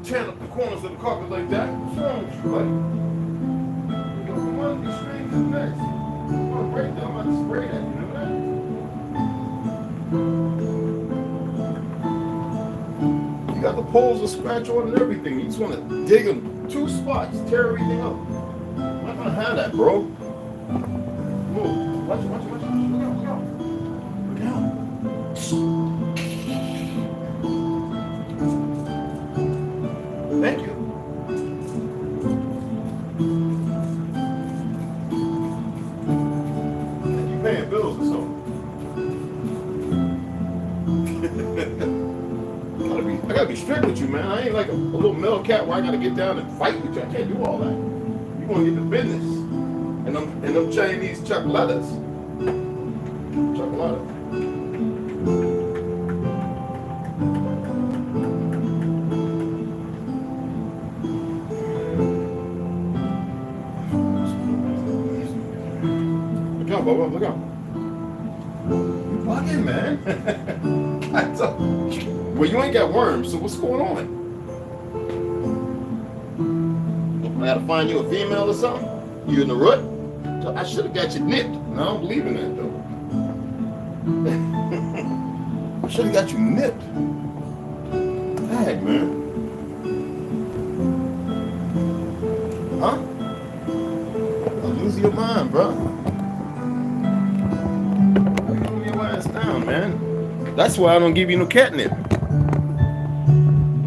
Tearing up the corners of the carpet like that. What's wrong with you, buddy? You know, from one extreme to the next. You want to break them, I'm about to spray that, you know that? You got the poles to scratch on and everything. You just want to dig in 2 spots, tear everything up. I'm not going to have that, bro. Move. Watch it. Look out. Look out. Thank you. You paying bills or something? I gotta be strict with you, man. I ain't like a little male cat where I gotta get down and fight with you. I can't do all that. You gonna get the business. And them Chinese chocolates. Chocolate. Bubba, look out. You bugging, man. Well, you ain't got worms, so what's going on? I gotta find you a female or something? You in the rut? So I should have got you nipped. No, I don't believe in that, though. I should have got you nipped. Dang, man. Huh? I'm losing your mind, bro. Down, man. That's why I don't give you no catnip.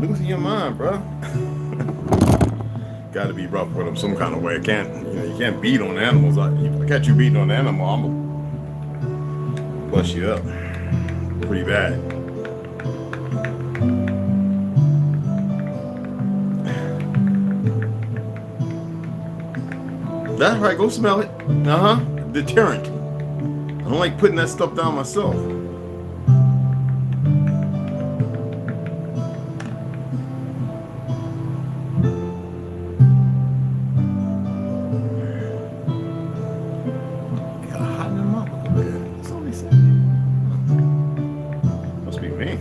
Losing your mind, bro. Got to be rough with them some kind of way. You can't beat on animals. If I catch you beating on an animal, I'm gonna bust you up pretty bad. That's right. Go smell it. Deterrent. I don't like putting that stuff down myself. Gotta hide them up a little bit. That's all they said. Must be me.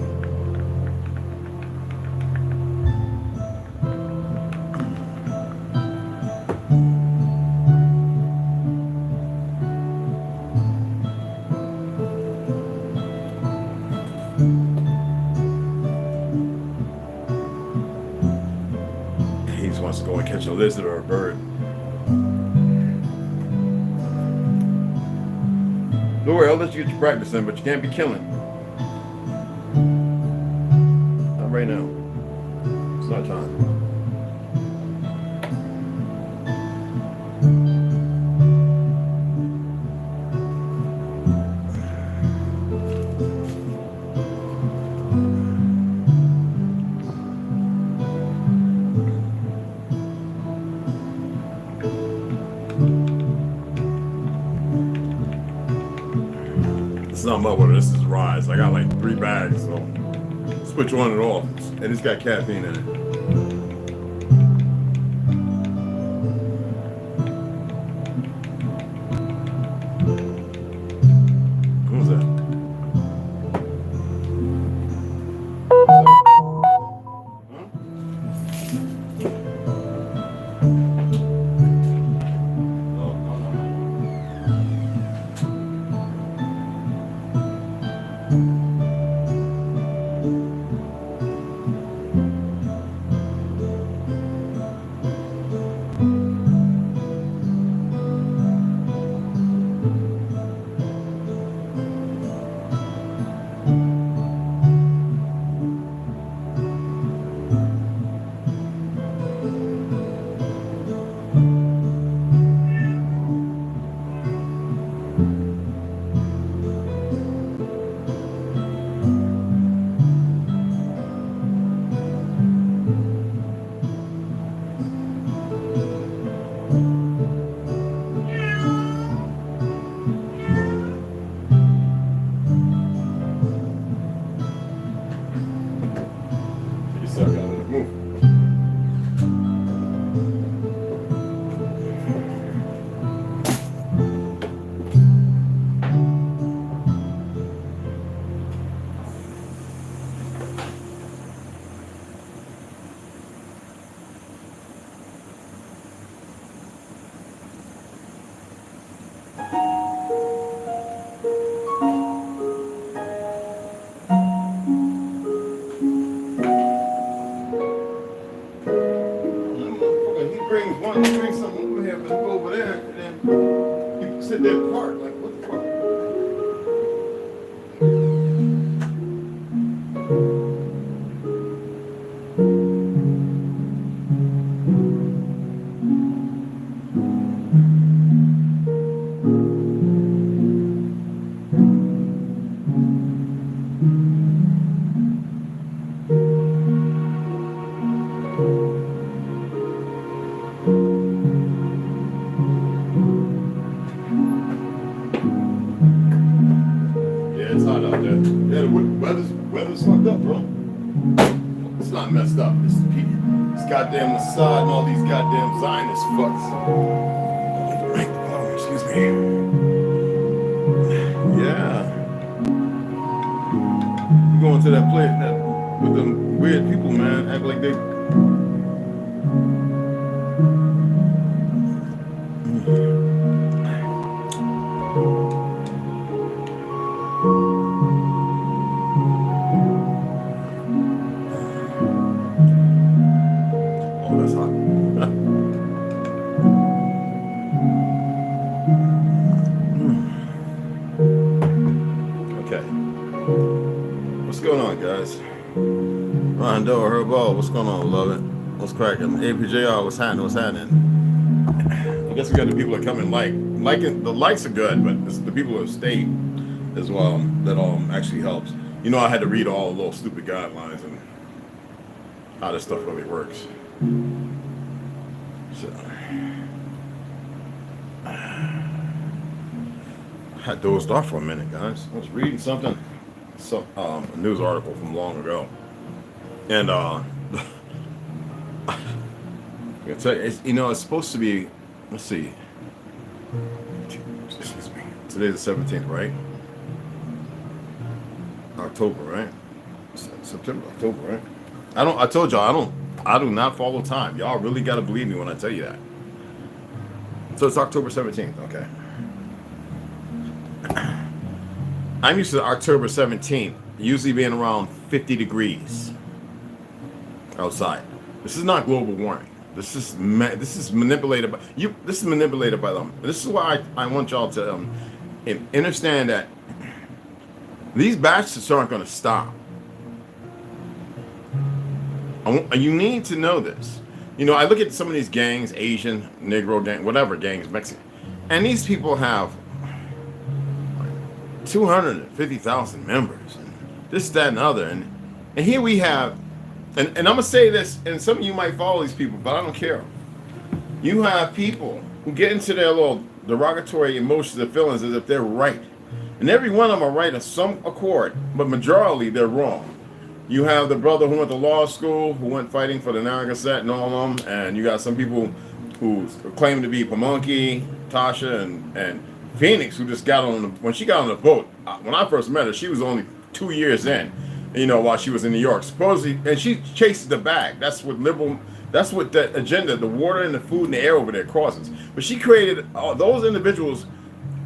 Wants to go and catch a lizard or a bird. Don't worry, I'll let you get your practice in, but you can't be killing. Not right now. It's not time. Not much, this is Rise. I got like 3 bags, so switch on and off, and it's got caffeine in it. Who's that? drink something over here, but go over there, and then people sit there and park. Like, what the fuck? Weather's fucked up, bro. It's not messed up. It's goddamn Assad and all these goddamn Zionist fucks. Oh, excuse me. Yeah. You going to that place with them weird people, man. Act like they. What's going on, love it? What's cracking? APJR, what's happening? What's happening? I guess we got the people that come and liking. The likes are good, but it's the people that stay as well that actually helps. You know, I had to read all the little stupid guidelines and how this stuff really works. So I had dozed off for a minute, guys. I was reading something, a news article from long ago, and it's supposed to be, let's see, excuse me, today's the 17th, right? October, right? September, October, right? I told y'all, I do not follow time. Y'all really got to believe me when I tell you that. So it's October 17th, okay. I'm used to October 17th usually being around 50 degrees outside. This is not global warming. This is manipulated by you. This is manipulated by them. This is why I want y'all to understand that these bastards aren't going to stop. You need to know this. You know, I look at some of these gangs, Asian, Negro gang, whatever gangs, Mexican, and these people have 250,000 members, and this, that, and other, and here we have. And I'm going to say this, and some of you might follow these people, but I don't care. You have people who get into their little derogatory emotions and feelings as if they're right. And every one of them are right in some accord, but majority they're wrong. You have the brother who went to law school, who went fighting for the Narragansett and all of them, and you got some people who claim to be Pamunkey, Tasha, and Phoenix, who just got on when she got on the boat. When I first met her, she was only 2 years in. You know, while she was in New York, supposedly, and she chases the bag. That's what the agenda, the water and the food and the air over there crosses. But she created those individuals.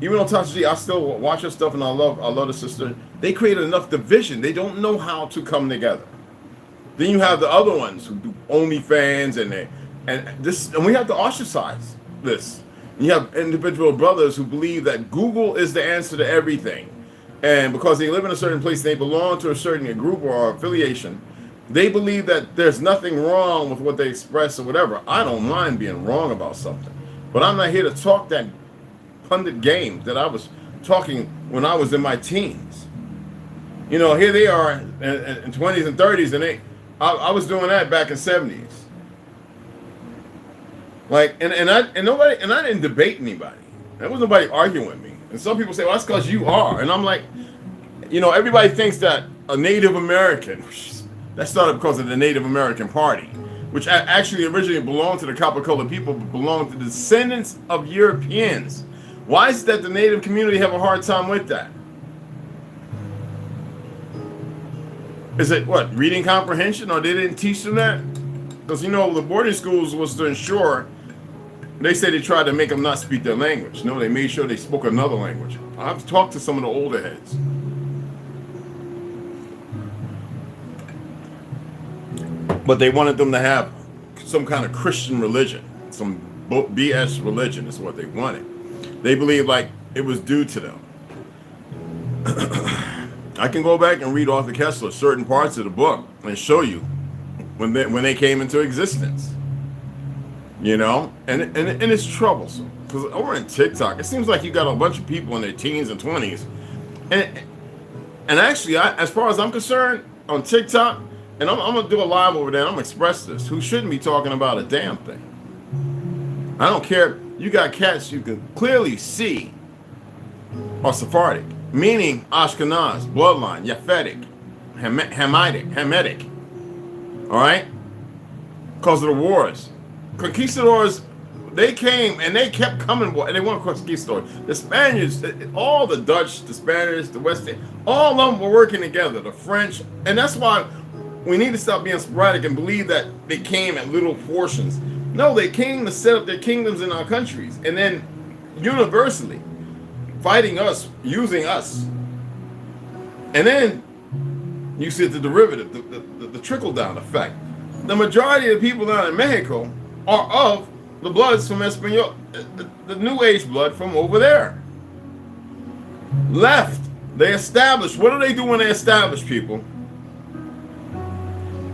Even though Tasha G, I still watch her stuff, and I love the sister. They created enough division. They don't know how to come together. Then you have the other ones who do OnlyFans, and we have to ostracize this. And you have individual brothers who believe that Google is the answer to everything. And because they live in a certain place, they belong to a certain group or affiliation, they believe that there's nothing wrong with what they express or whatever. I don't mind being wrong about something, but I'm not here to talk that pundit game that I was talking when I was in my teens. You know, here they are in 20s and 30s, and I was doing that back in 70s. Like, and I didn't debate anybody. There was nobody arguing with me. And some people say, well, that's because you are. And I'm like, you know, everybody thinks that a Native American, that started because of the Native American Party, which actually originally belonged to the copper-colored people, but belonged to the descendants of Europeans. Why is it that the Native community have a hard time with that? Is it, what, reading comprehension, or they didn't teach them that? Because, you know, the boarding schools was to ensure. They say they tried to make them not speak their language. No, they made sure they spoke another language. I've talked to some of the older heads. But they wanted them to have some kind of Christian religion, some BS religion is what they wanted. They believed like it was due to them. I can go back and read Arthur Kessler certain parts of the book and show you when they came into existence. You know, and it's troublesome because over in TikTok, it seems like you got a bunch of people in their teens and 20s, and actually, as far as I'm concerned, on TikTok, and I'm gonna do a live over there, and I'm gonna express this, who shouldn't be talking about a damn thing. I don't care. You got cats you can clearly see are Sephardic, meaning Ashkenaz, bloodline, Yaphetic, Hamitic. All right, because of the wars. Conquistadors, they came and they kept coming, and they weren't conquistadors. The Spaniards, all the Dutch, the Spaniards, the West, all of them were working together. The French, and that's why we need to stop being sporadic and believe that they came at little portions. No, they came to set up their kingdoms in our countries, and then universally fighting us, using us, and then you see the derivative, the trickle down effect. The majority of the people down in Mexico are of the bloods from Espanol, the New Age blood from over there. Left, they established. What do they do when they establish people?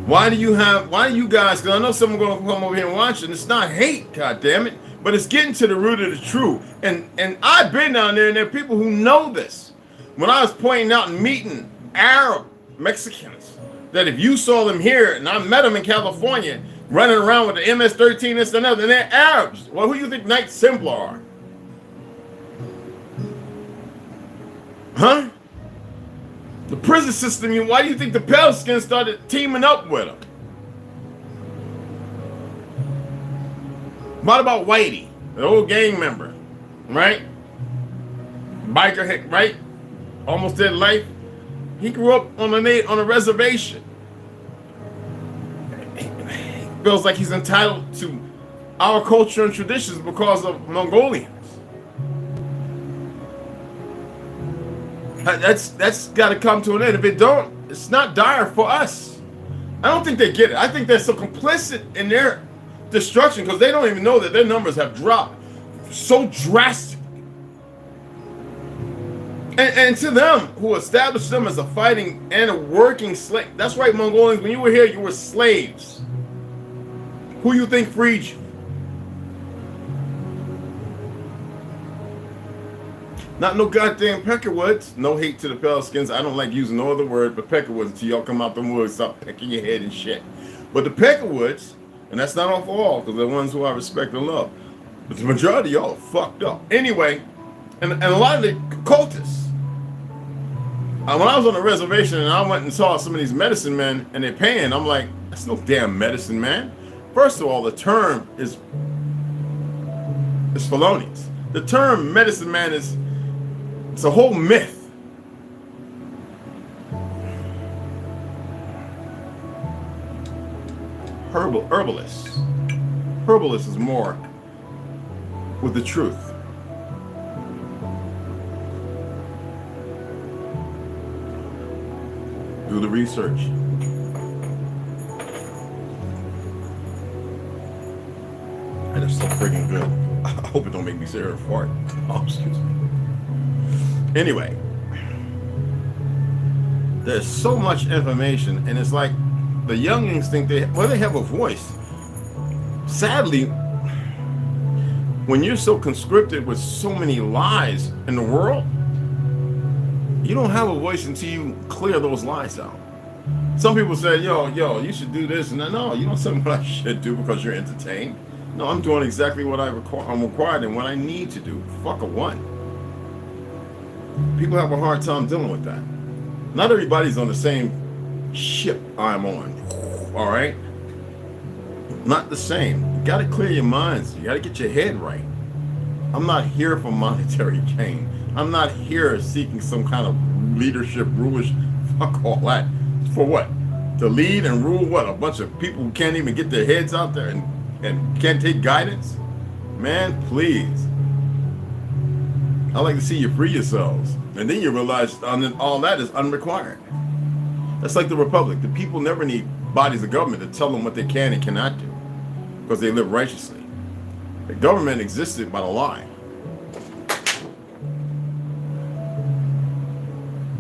Why do you guys, because I know someone going to come over here and watch it, and it's not hate, god damn it, but it's getting to the root of the truth. And I've been down there, and there are people who know this. When I was pointing out and meeting Arab Mexicans, that if you saw them here, and I met them in California, running around with the MS-13, this and that, and they're Arabs. Well, who do you think Knights Templar are? Huh? The prison system, why do you think the Palestinians started teaming up with them? What about Whitey, the old gang member, right? Biker, right? Almost dead life. He grew up on a reservation. Feels like he's entitled to our culture and traditions because of Mongolians. That's got to come to an end. If it don't, it's not dire for us. I don't think they get it. I think they're so complicit in their destruction because they don't even know that their numbers have dropped so drastically. And to them, who established them as a fighting and a working slave. That's right, Mongolians, when you were here, you were slaves. Who you think freed you? Not no goddamn peckerwoods. No hate to the Palestinians. I don't like using no other word but peckerwoods until y'all come out the woods, stop pecking your head and shit. But the peckerwoods, and that's not all for all, because they're ones who I respect and love. But the majority of y'all are fucked up. Anyway, and a lot of the cultists. When I was on the reservation and I went and saw some of these medicine men and they're paying, I'm like, that's no damn medicine man. First of all, the term is felonious. The term medicine man it's a whole myth. Herbalist. Herbalist is more with the truth. Do the research. And it's so freaking good. I hope it don't make me sit here and fart. Oh, excuse me. Anyway, there's so much information, and it's like the youngins think they have a voice. Sadly, when you're so conscripted with so many lies in the world, you don't have a voice until you clear those lies out. Some people say, yo, you should do this, and no, you don't say what I should do because you're entertained. No, I'm doing exactly what I'm required and what I need to do. Fuck a one. People have a hard time dealing with that. Not everybody's on the same ship I'm on. All right? Not the same. You got to clear your minds. You got to get your head right. I'm not here for monetary gain. I'm not here seeking some kind of leadership, rulership. Fuck all that. For what? To lead and rule what? A bunch of people who can't even get their heads out there and can't take guidance? Man, please. I like to see you free yourselves. And then you realize all that is unrequired. That's like the Republic. The people never need bodies of government to tell them what they can and cannot do because they live righteously. The government existed by the lie.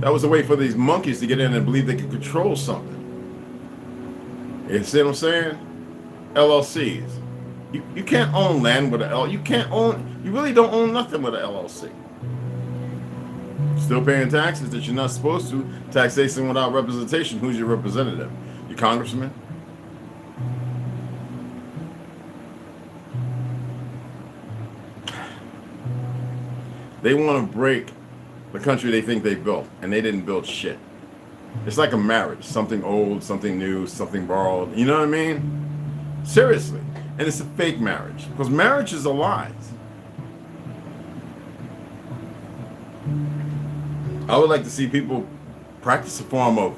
That was a way for these monkeys to get in and believe they could control something. You see what I'm saying? LLCs. You can't own land with an L. You really don't own nothing with an LLC. Still paying taxes that you're not supposed to. Taxation without representation. Who's your representative? Your congressman? They want to break the country they think they built, and they didn't build shit. It's like a marriage. Something old, something new, something borrowed. You know what I mean? Seriously. And it's a fake marriage. Because marriage is a lie. I would like to see people practice a form of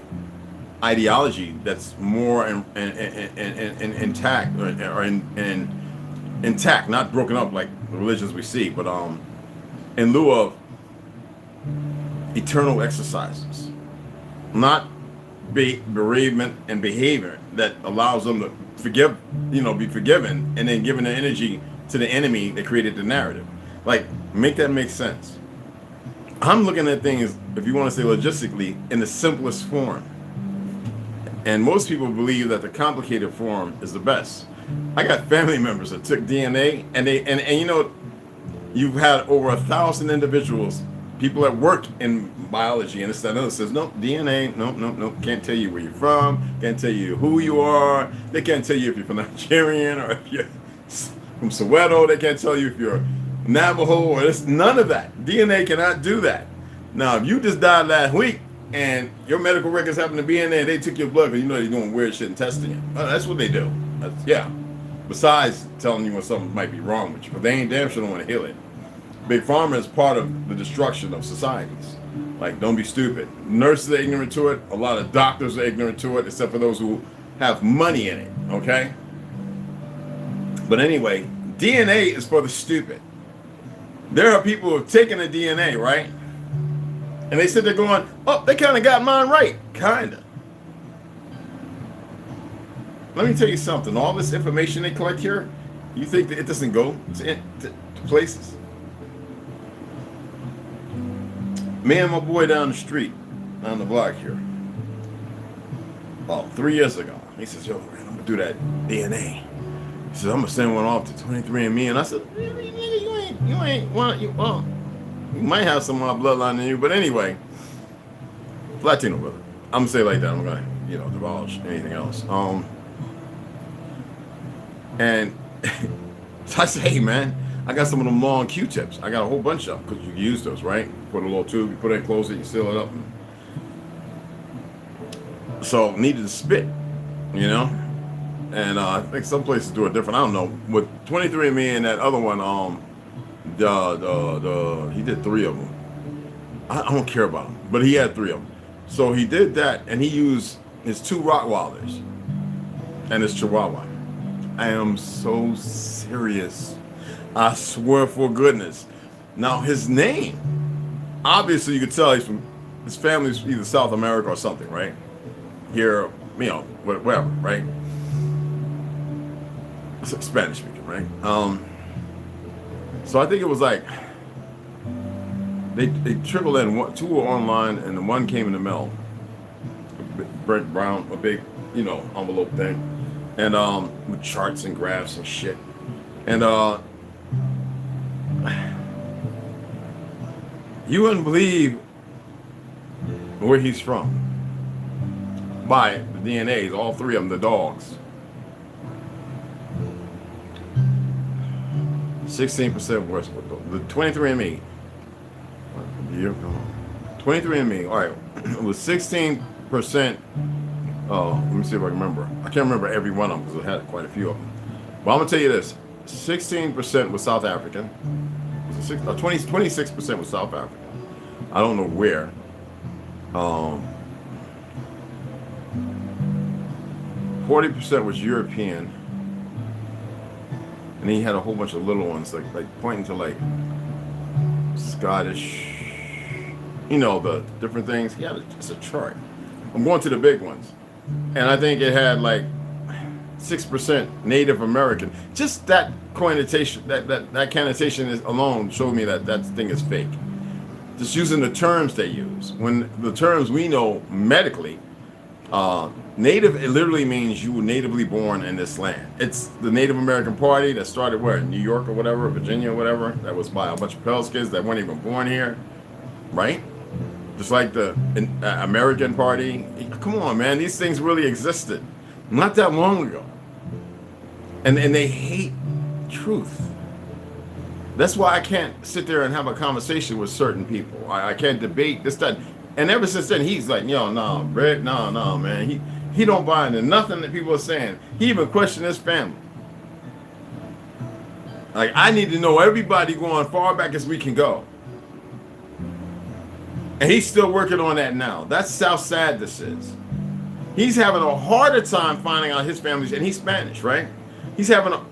ideology that's more intact or intact, not broken up like the religions we see, but in lieu of eternal exercises, not bereavement and behavior that allows them to forgive, be forgiven, and then giving the energy to the enemy that created the narrative. Like, make that make sense. I'm looking at things, if you want to say logistically, in the simplest form. And most people believe that the complicated form is the best. I got family members that took DNA, and you've had over 1,000 individuals, people that work in biology, and this, that, and other says, no, DNA, no, can't tell you where you're from, can't tell you who you are, they can't tell you if you're from Nigerian or if you're from Soweto, they can't tell you if you're Navajo or this, none of that. DNA cannot do that. Now, if you just died last week and your medical records happen to be in there, they took your blood because they're doing weird shit and testing you. That's what they do. Yeah. Besides telling you when something might be wrong with you, but they ain't damn sure don't want to heal it. Big Pharma is part of the destruction of societies. Like, don't be stupid. Nurses are ignorant to it. A lot of doctors are ignorant to it, except for those who have money in it, okay? But anyway, DNA is for the stupid. There are people who have taken the DNA, right? And they sit there going, oh, they kind of got mine right. Kind of. Let me tell you something. All this information they collect here, you think that it doesn't go to places? Me and my boy down the street, down the block here, 3 years ago, he says, yo, man, I'm going to do that DNA. He says, I'm going to send one off to 23andMe. And I said, really, nigga, you might have some of my bloodline in you. But anyway, Latino brother. I'm going to say it like that. I'm going to, divulge anything else. And so I said, hey, man, I got some of them long Q-tips. I got a whole bunch of them because you can use those, right? Put a little tube, you put it, close it, you seal it up. So needed to spit, And I think some places do it different. I don't know. With 23andMe and that other one, he did 3 of them. I don't care about them, but he had 3 of them. So he did that, and he used his 2 Rottweilers and his Chihuahua. I am so serious. I swear for goodness. Now his name, obviously you could tell his family's either South America or something, right? Here, whatever, right? It's like Spanish speaking, right? So I think it was like they trickled in 2 were online and the 1 came in the mail. Brent Brown, a big, envelope thing, and with charts and graphs and shit, and you wouldn't believe where he's from by the DNAs, all 3 of them, the dogs. 16% worse. The 23andMe. 23andMe. All right, it was 16%. Let me see if I can remember. I can't remember every one of them because I had quite a few of them. But I'm gonna tell you this: 16% was South African. 26% was South African. I don't know where. 40% was European, and he had a whole bunch of little ones, like pointing to like Scottish, the different things. He had just a chart. I'm going to the big ones, and I think it had like 6% Native American. Just that connotation, that connotation is alone showed me that that thing is fake. Just using the terms they use. When the terms we know medically, Native, it literally means you were natively born in this land. It's the Native American Party that started where? New York or whatever, Virginia or whatever. That was by a bunch of Pels kids that weren't even born here, right? Just like the American Party. Come on, man. These things really existed not that long ago. And they hate truth. That's why I can't sit there and have a conversation with certain people. I can't debate this, that. And ever since then, he's like, yo, no, Brett, no, man. He don't buy into nothing that people are saying. He even questioned his family. Like, I need to know everybody going far back as we can go. And he's still working on that now. That's how sad this is. He's having a harder time finding out his family's, and he's Spanish, right? He's having a,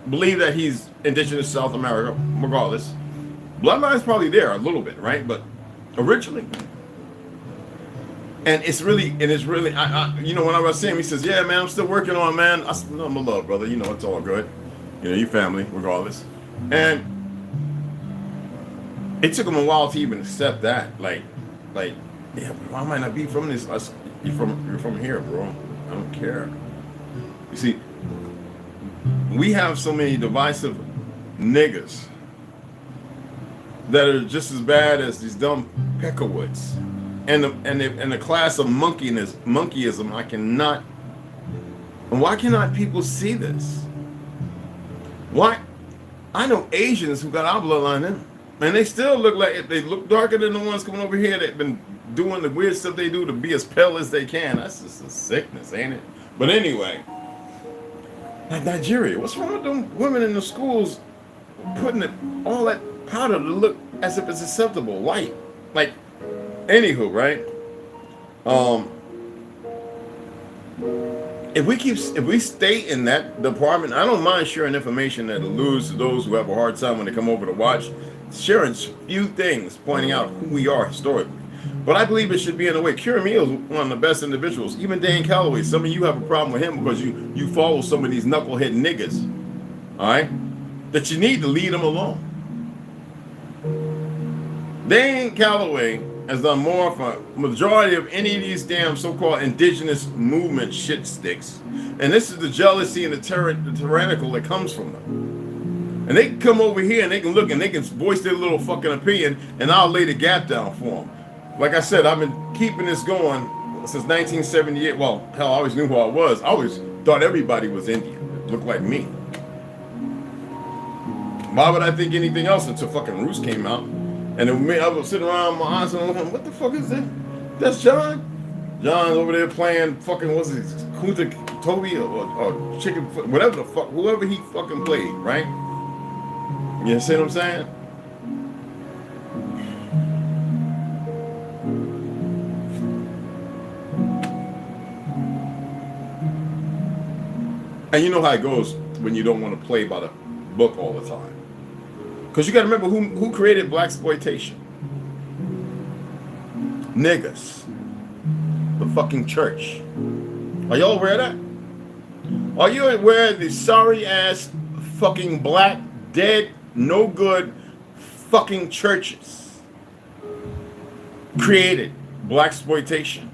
believe that he's indigenous South America, regardless. Bloodline's probably there a little bit, right? But originally. And it's really, when I was seeing him, he says, yeah, man, I'm still working on it, man. I said, no, I'm a love, brother. It's all good. Your family, regardless. And it took him a while to even accept that. Like, yeah, why might not be from this? You're from here, bro. I don't care. You see, we have so many divisive niggas that are just as bad as these dumb peckerwoods. And the class of monkeyism, I cannot. And why cannot people see this? Why? I know Asians who got our bloodline in them, and they still look like they look darker than the ones coming over here that've been doing the weird stuff they do to be as pale as they can. That's just a sickness, ain't it? But anyway, like Nigeria, what's wrong with them women in the schools putting all that powder to look as if it's acceptable, light, like. Anywho, right? If we stay in that department, I don't mind sharing information that alludes to those who have a hard time when they come over to watch, sharing few things, pointing out who we are historically. But I believe it should be in a way. Kira Meal is one of the best individuals. Even Dan Calloway. Some of you have a problem with him because you follow some of these knucklehead niggas, all right? That you need to lead them along. Dan Calloway has done more for majority of any of these damn so-called indigenous movement shit sticks. And this is the jealousy and the tyrannical that comes from them. And they can come over here and they can look and they can voice their little fucking opinion and I'll lay the gap down for them. Like I said, I've been keeping this going since 1978. Well, hell, I always knew who I was. I always thought everybody was Indian. It looked like me. Why would I think anything else until fucking Roots came out? And then I was sitting around my eyes and I'm like, what the fuck is that? That's John. John's over there playing fucking, what's it, Kunta Toby or Chicken, whatever the fuck, whoever he fucking played, right? You see what I'm saying? And you know how it goes when you don't want to play by the book all the time. Because you got to remember who created blaxploitation. Niggas. The fucking church. Are y'all aware of that? Are you aware of the sorry ass fucking black, dead, no good fucking churches created blaxploitation?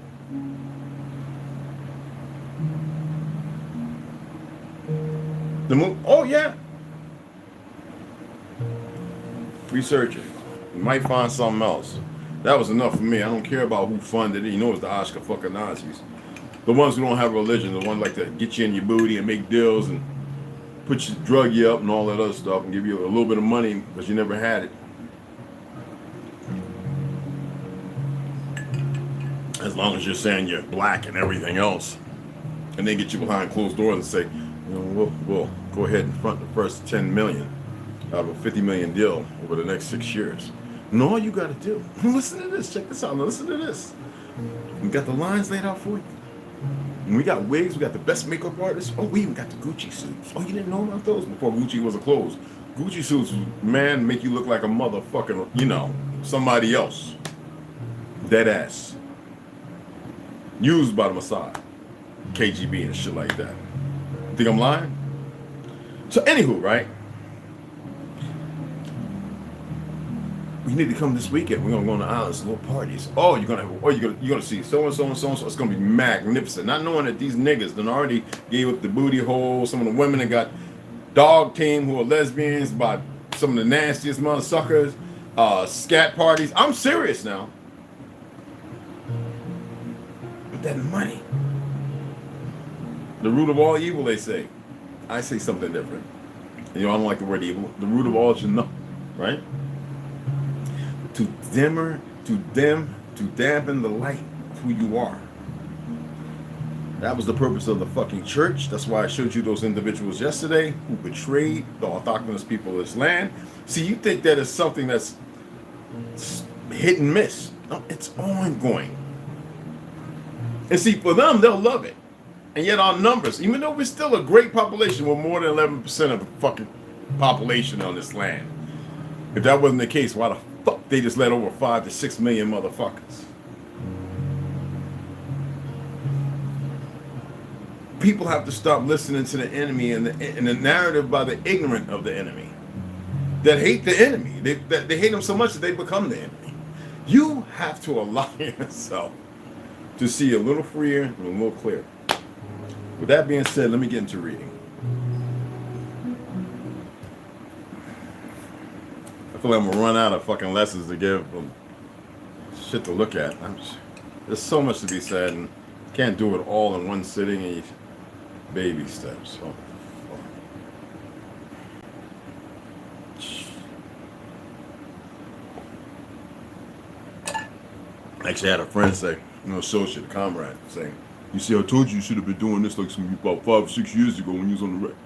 Oh yeah. Research it. You might find something else. That was enough for me. I don't care about who funded it. You know it's the Oscar fucking Nazis. The ones who don't have religion, the ones like to get you in your booty and make deals and drug you up and all that other stuff and give you a little bit of money because you never had it. As long as you're saying you're black and everything else. And they get you behind closed doors and say, we'll go ahead and front the first 10 million. Of a 50 million deal over the next 6 years. And all you got to do, listen to this, check this out, listen to this. We got the lines laid out for you. And we got wigs, we got the best makeup artists. Oh, we even got the Gucci suits. Oh, you didn't know about those before Gucci was a clothes. Gucci suits, man, make you look like a motherfucking, somebody else. Dead ass. Used by the Mossad, KGB and shit like that. Think I'm lying? So anywho, right? We need to come this weekend. We're gonna go on the islands, little parties. Oh, you're gonna see so and so and so and so. It's gonna be magnificent. Not knowing that these niggas done already gave up the booty hole. Some of the women that got dog team who are lesbians by some of the nastiest mother suckers. Scat parties. I'm serious now. But that money, the root of all evil, they say. I say something different. You know, I don't like the word evil. The root of all is no, right? To dampen the light of who you are. That was the purpose of the fucking church. That's why I showed you those individuals yesterday who betrayed the autochthonous people of this land. See, you think that is something that's hit and miss. No, it's ongoing. And see, for them, they'll love it. And yet our numbers, even though we're still a great population, we're more than 11% of the fucking population on this land. If that wasn't the case, why the fuck they just let over 5 to 6 million motherfuckers? People have to stop listening to the enemy and the narrative by the ignorant of the enemy that hate the enemy. They hate them so much that they become the enemy. You have to allow yourself to see a little freer and a little clearer. With that being said, let me get into reading. I feel like I'm gonna run out of fucking lessons to give them, shit to look at. There's so much to be said, and can't do it all in one sitting. And baby steps. Oh. Actually, I had a friend say, associate, a comrade, saying, "You see, I told you should have been doing this like about 5 or 6 years ago when you was on the wreck."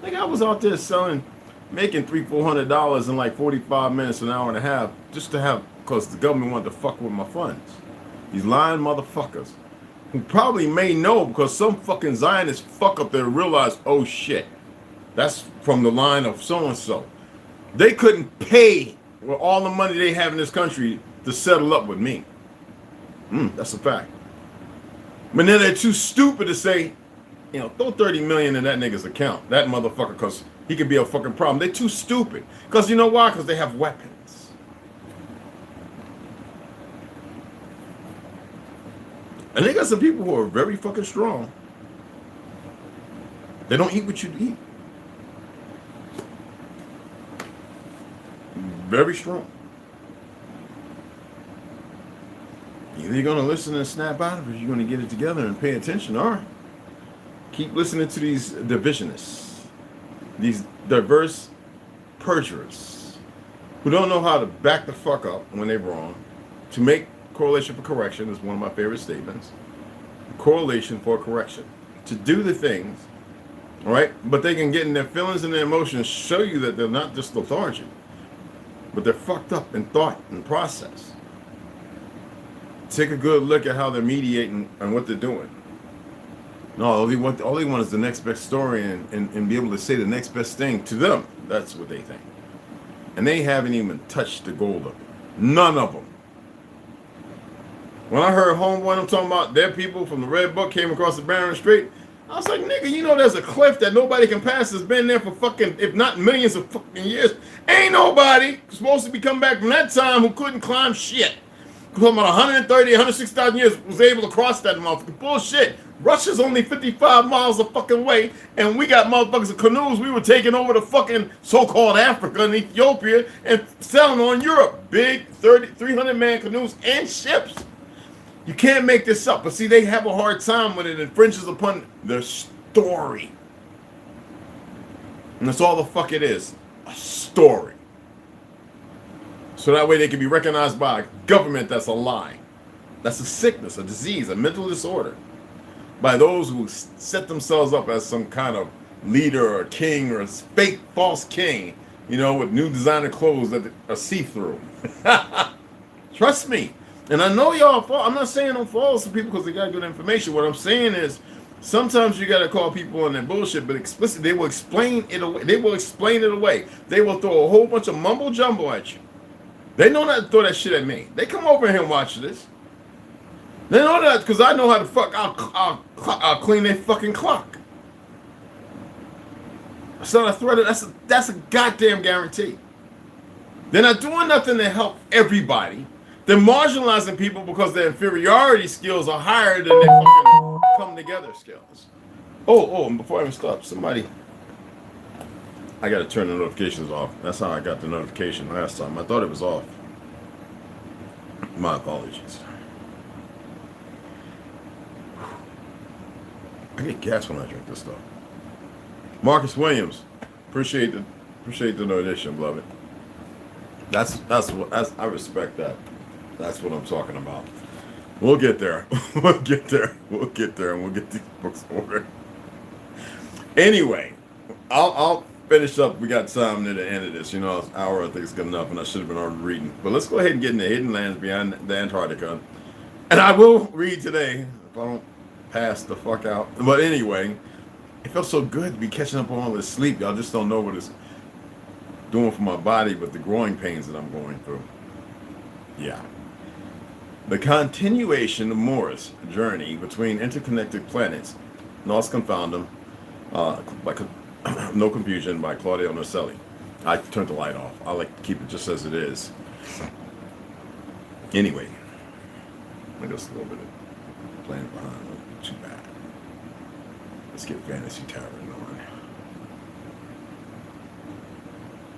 Like I was out there making $300-400 in like 45 minutes, an hour and a half, just to have, because the government wanted to fuck with my funds. These lying motherfuckers, who probably may know because some fucking Zionist fuck up there realized, oh shit, that's from the line of so and so. They couldn't pay with all the money they have in this country to settle up with me. That's a fact. But then they're too stupid to say, throw 30 million in that nigga's account, that motherfucker, because he could be a fucking problem. They're too stupid. Because you know why? Because they have weapons. And they got some people who are very fucking strong. They don't eat what you eat. Very strong. Either you're going to listen and snap out of it, or you're going to get it together and pay attention. All right. Keep listening to these divisionists, these diverse perjurers who don't know how to back the fuck up when they're wrong, to make correlation for correction is one of my favorite statements. Correlation for correction. To do the things, all right? But they can get in their feelings and their emotions, show you that they're not just lethargic, but they're fucked up in thought and process. Take a good look at how they're mediating and what they're doing. No, all they want is the next best story and be able to say the next best thing to them. That's what they think. And they haven't even touched the gold of it. None of them. When I heard homeboy, I'm talking about their people from the Red Book came across the Barren Strait, I was like, nigga, there's a cliff that nobody can pass that's been there for fucking, if not millions of fucking years. Ain't nobody supposed to be coming back from that time who couldn't climb shit. Talking about 130, 160,000 years was able to cross that motherfucking bullshit. Russia's only 55 miles a fucking way, and we got motherfuckers of canoes. We were taking over the fucking so-called Africa and Ethiopia and selling on Europe. Big 300-man canoes and ships. You can't make this up. But see, they have a hard time when it infringes upon their story. And that's all the fuck it is. A story. So that way they can be recognized by a government that's a lie. That's a sickness, a disease, a mental disorder. By those who set themselves up as some kind of leader or king or a fake false king, with new designer clothes that are see-through. Trust me. And I know y'all fall. I'm not saying don't follow some people because they got good information. What I'm saying is sometimes you got to call people on their bullshit, but explicitly they will explain it away. They will explain it away. They will throw a whole bunch of mumbo jumbo at you. They know not to throw that shit at me. They come over here and watch this. They know that because I know how to fuck. I'll clean their fucking clock. So I threaded. That's a goddamn guarantee. They're not doing nothing to help everybody. They're marginalizing people because their inferiority skills are higher than their fucking come together skills. Oh, and before I even stop, somebody. I gotta turn the notifications off. That's how I got the notification last time. I thought it was off. My apologies. I get gas when I drink this stuff. Marcus Williams, appreciate the donation, beloved. That's I respect that. That's what I'm talking about. We'll get there. We'll get there, and we'll get these books ordered. Anyway, I'll finish up. We got time near the end of this. You know, an hour I think is good enough, and I should have been already reading. But let's go ahead and get in the hidden lands beyond the Antarctica. And I will read today if I don't pass the fuck out. But anyway, it feels so good to be catching up on all this sleep. Y'all just don't know what it's doing for my body with the growing pains that I'm going through. Yeah. The continuation of Moore's journey between interconnected planets, Nos Confoundum, by No Confusion by Claudio Nocelli. I turned the light off. I like to keep it just as it is. Anyway, I guess a little bit of playing behind. Not too bad. Let's get Fantasy Tower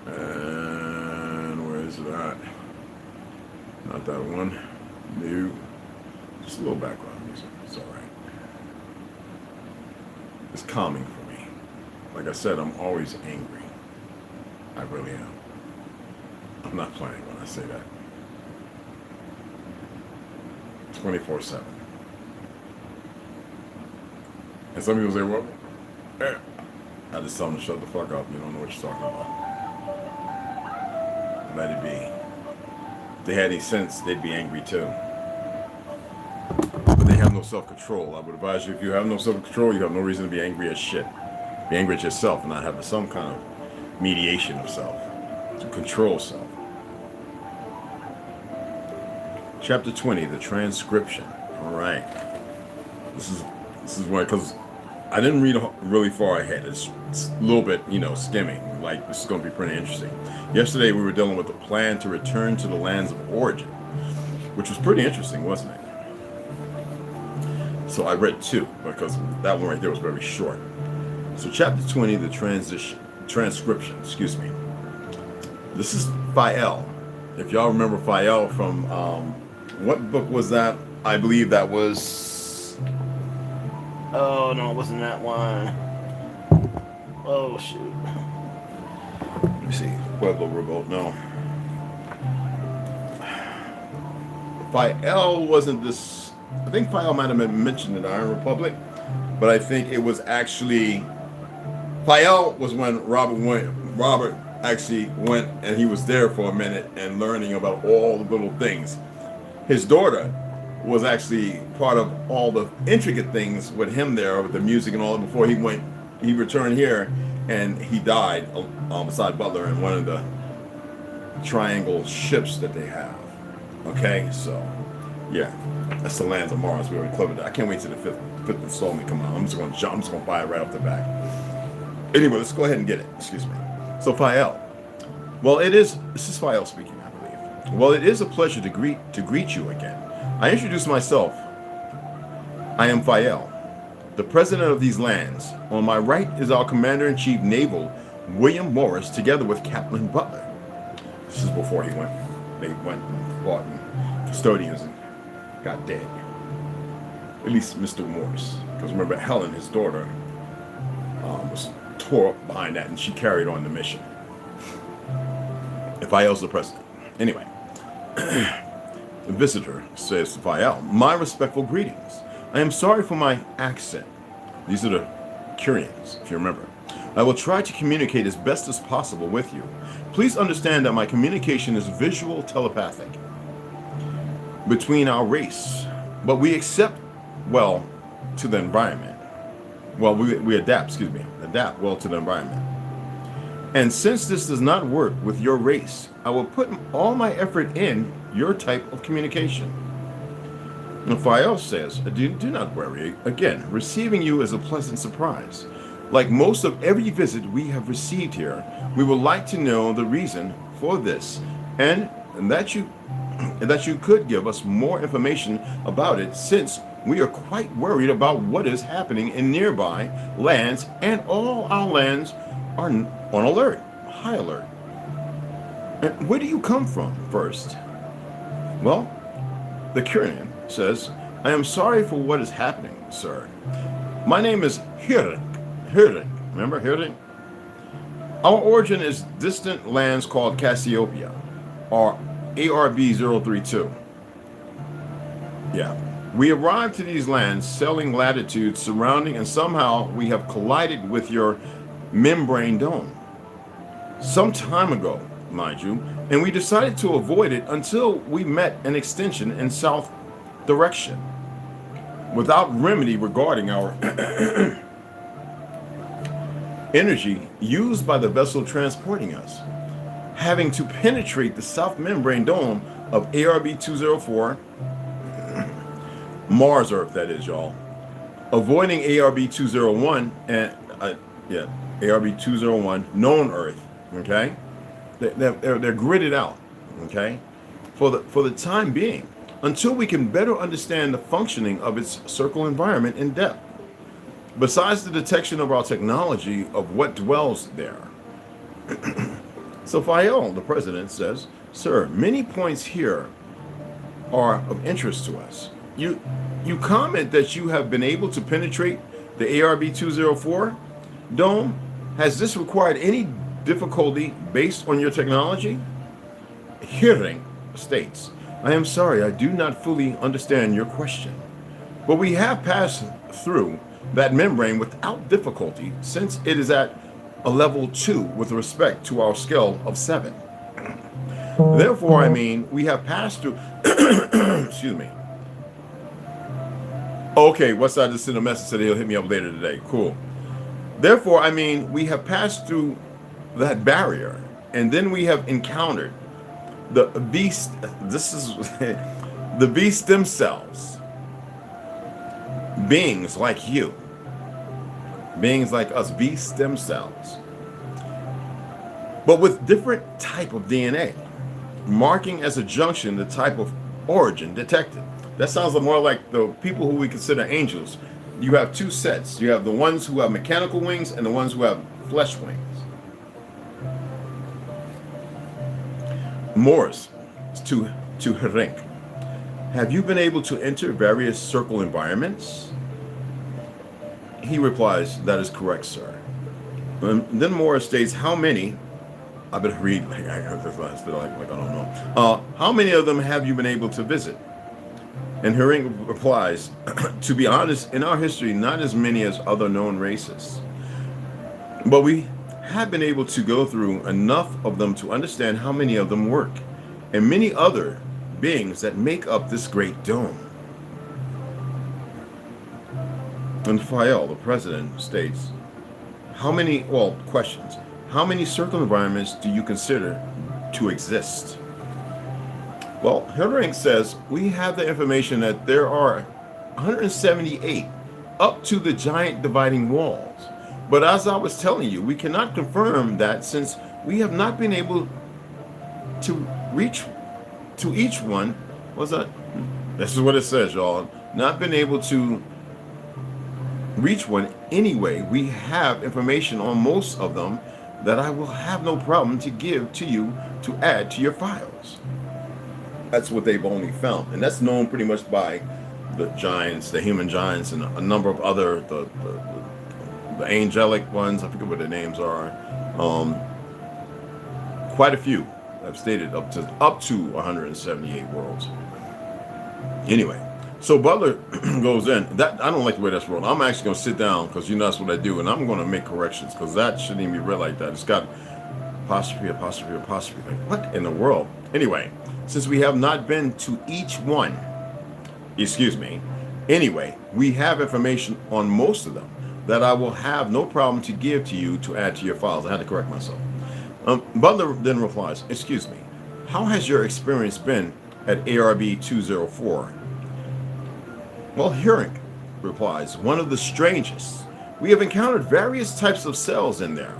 on. And where is it at? Not that one. New. Just a little background music. It's alright. It's calming for me. Like I said, I'm always angry. I really am. I'm not playing when I say that. 24/7. And some people say, well, I just tell them to shut the fuck up. You don't know what you're talking about. Let it be. If they had any sense, they'd be angry too. But they have no self-control. I would advise you, if you have no self-control, you have no reason to be angry as shit. Be angry at yourself and not have some kind of mediation of self. To control self. Chapter 20, the transcription. All right. This is why, because I didn't read really far ahead. It's a little bit, skimming. Like, this is going to be pretty interesting. Yesterday, we were dealing with the plan to return to the lands of origin, which was pretty interesting, wasn't it? So I read 2, because that one right there was very short. So chapter 20, the transcription, excuse me. This is Fael. If y'all remember Fael from, what book was that? I believe that was, oh no, it wasn't that one. Oh shoot. Let me see, Pueblo Revolt, no. Fael wasn't this, I think Fael might have been mentioned in the Iron Republic, but I think it was actually, Fael was when Robert actually went and he was there for a minute and learning about all the little things. His daughter was actually part of all the intricate things with him there, with the music and all that, before he returned here and he died beside Butler in one of the triangle ships that they have. Okay, so yeah, that's the lands of Mars. We already covered that. I can't wait till the fifth installment come out. I'm just gonna buy it right off the bat. Anyway, let's go ahead and get it. Excuse me. So Fael. Well, this is Fael speaking, I believe. Well, it is a pleasure to greet you again. I introduce myself. I am Fael, the president of these lands. On my right is our commander-in-chief naval, William Morris, together with Captain Butler. This is before they went and fought and custodians and got dead. At least Mr. Morris. Because remember, Helen, his daughter, was tore up behind that and she carried on the mission. Fael's the president. Anyway, the visitor says to Fael, my respectful greetings. I am sorry for my accent. These are the Curians, if you remember. I will try to communicate as best as possible with you. Please understand that my communication is visual telepathic between our race, but we accept well to the environment. Well, we adapt well to the environment. And since this does not work with your race, I will put all my effort in your type of communication. And Fael says, do not worry. Again, receiving you is a pleasant surprise. Like most of every visit we have received here, we would like to know the reason for this, and that you could give us more information about it, since we are quite worried about what is happening in nearby lands, and all our lands are on alert, high alert. And where do you come from first? Well, the Curian says, I am sorry for what is happening, sir. My name is Heru. Remember Heru? Our origin is distant lands called Cassiopeia, or ARB-032. Yeah. We arrived to these lands sailing latitudes surrounding, and somehow we have collided with your membrane dome. Some time ago, mind you, and we decided to avoid it until we met an extension in south direction, without remedy regarding our energy used by the vessel transporting us, having to penetrate the south membrane dome of ARB-204, Mars Earth, that is, y'all, avoiding ARB-201 and ARB-201 known Earth. Okay, they're gridded out. Okay, for the time being, until we can better understand the functioning of its circle environment in depth. Besides the detection of our technology of what dwells there. So Fael, the president, says, sir, many points here are of interest to us. You comment that you have been able to penetrate the ARB-204 dome. Has this required any difficulty based on your technology? Hearing states, I am sorry, I do not fully understand your question. But we have passed through that membrane without difficulty, since it is at a level 2 with respect to our scale of 7. Therefore, I mean, we have passed through, excuse me. Okay, Westside just sent a message, said he'll hit me up later today. Cool. Therefore, I mean, we have passed through that barrier, and then we have encountered the beast. This is the beast themselves. Beings like you, beings like us, beasts themselves, but with different type of DNA, marking as a junction the type of origin detected. That sounds more like the people who we consider angels. You have two sets. You have the ones who have mechanical wings and the ones who have flesh wings. Morris to Herink. Have you been able to enter various circle environments? He replies, that is correct, sir. And then Morris states, how many? I better read, I heard this last bit, like I don't know. How many of them have you been able to visit? And Herink replies, to be honest, in our history, not as many as other known races. But we have been able to go through enough of them to understand how many of them work, and many other beings that make up this great dome. And Fael, the president, states, how many, well, questions. How many circle environments do you consider to exist? Well, Herink says, we have the information that there are 178 up to the giant dividing walls. But as I was telling you, we cannot confirm that since we have not been able to reach to each one. What's that? This is what it says, y'all. Not been able to reach one anyway. We have information on most of them that I will have no problem to give to you to add to your files. That's what they've only found, and that's known pretty much by the giants, the human giants, and a number of other the angelic ones. I forget what their names are. Quite a few have stated up to 178 worlds. Anyway, so Butler goes in. That I don't like the way that's rolled. I'm actually going to sit down because you know that's what I do, and I'm going to make corrections because that shouldn't even be read like that. It's got apostrophe, apostrophe, apostrophe. Like, what in the world? Anyway, since we have not been to each one, anyway, we have information on most of them that I will have no problem to give to you to add to your files. I had to correct myself. Butler then replies, excuse me, how has your experience been at ARB 204? Well, Herink replies, one of the strangest. We have encountered various types of cells in there,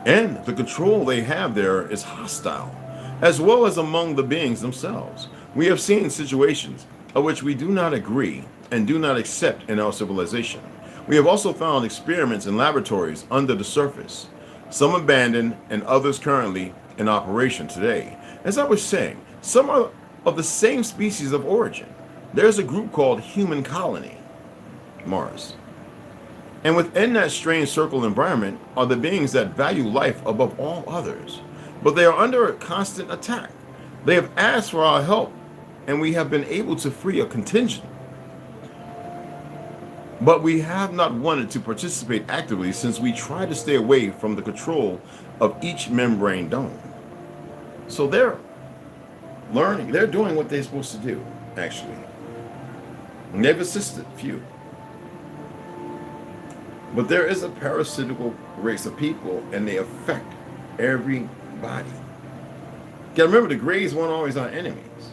and the control they have there is hostile, as well as among the beings themselves. We have seen situations of which we do not agree and do not accept in our civilization. We have also found experiments in laboratories under the surface, some abandoned and others currently in operation today. As I was saying, some are of the same species of origin. There's a group called Human Colony, Mars. And within that strange circle environment are the beings that value life above all others. But they are under a constant attack. They have asked for our help, and we have been able to free a contingent. But we have not wanted to participate actively since we try to stay away from the control of each membrane dome. So they're learning, they're doing what they're supposed to do, actually. And they've assisted few. But there is a parasitical race of people, and they affect everybody. You gotta remember, the Greys weren't always our enemies.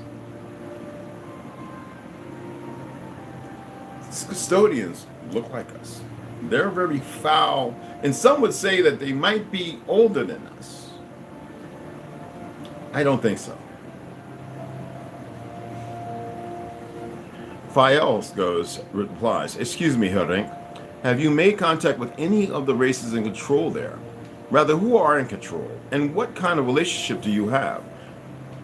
These custodians look like us. They're very foul, and some would say that they might be older than us. I don't think so. Files replies, excuse me, Herink, have you made contact with any of the races in control there? Rather, who are in control, and what kind of relationship do you have?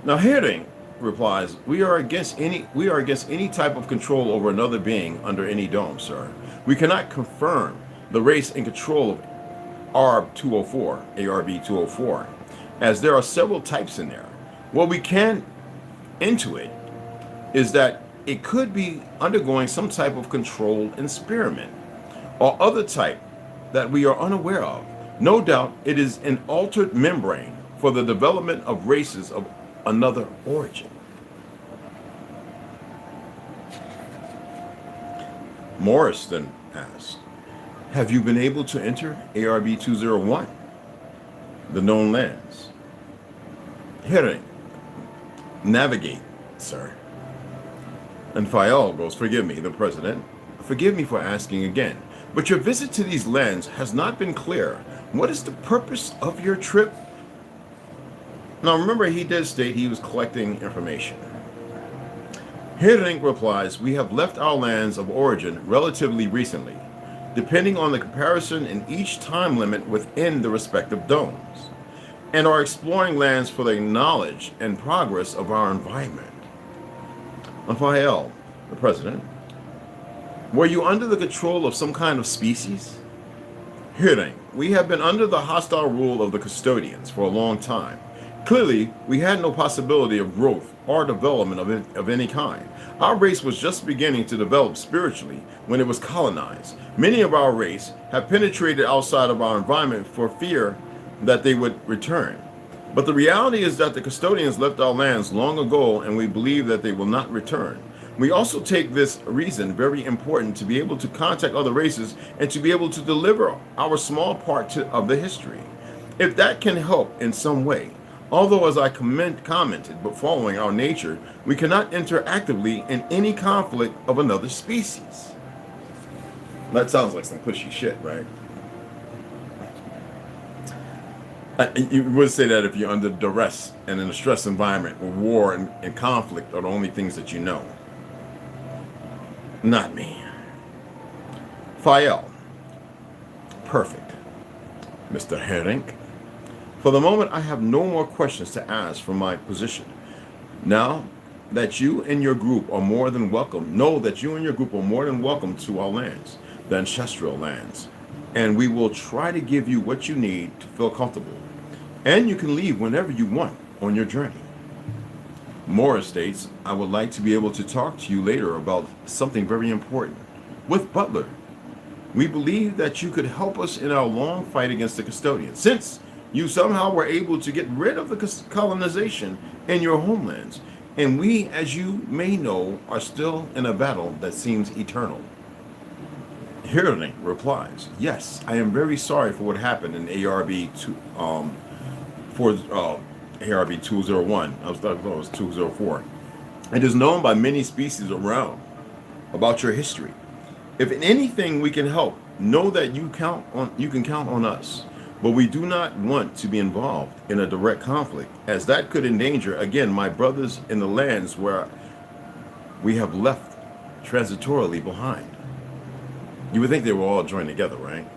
Now, Herink replies, we are against any type of control over another being under any dome, sir. We cannot confirm the race in control of ARB-204, as there are several types in there. What we can intuit is that it could be undergoing some type of controlled experiment or other type that we are unaware of. No doubt it is an altered membrane for the development of races of another origin. Morris then asked, have you been able to enter ARB-201, the known lands? Herink, navigate, sir. And Fayal goes, forgive me, the president. Forgive me for asking again, but your visit to these lands has not been clear. What is the purpose of your trip? Now remember, he did state he was collecting information. Herink replies, we have left our lands of origin relatively recently, depending on the comparison in each time limit within the respective domes, and are exploring lands for the knowledge and progress of our environment. Raphael, the president, were you under the control of some kind of species? Herink, we have been under the hostile rule of the custodians for a long time. Clearly, we had no possibility of growth or development of any kind. Our race was just beginning to develop spiritually when it was colonized. Many of our race have penetrated outside of our environment for fear that they would return. But the reality is that the custodians left our lands long ago, and we believe that they will not return. We also take this reason very important to be able to contact other races and to be able to deliver our small part of the history. If that can help in some way, although as I commented, but following our nature, we cannot enter actively in any conflict of another species. That sounds like some pushy shit, right? You would say that if you're under duress and in a stress environment where war and conflict are the only things that you know. Not me. Fael. Perfect. Mr. Herink. For the moment, I have no more questions to ask from my position. Now that you and your group are more than welcome, know that you and your group are more than welcome to our lands, the ancestral lands, and we will try to give you what you need to feel comfortable. And you can leave whenever you want on your journey. Morris states, I would like to be able to talk to you later about something very important. With Butler, we believe that you could help us in our long fight against the custodians, since you somehow were able to get rid of the colonization in your homelands. And we, as you may know, are still in a battle that seems eternal. Herink replies, yes, I am very sorry for what happened in ARB-201. I was thought it was 204. It is known by many species around about your history. If in anything we can help, know that you can count on us. But we do not want to be involved in a direct conflict, as that could endanger, again, my brothers in the lands where we have left transitorily behind. You would think they were all joined together, right?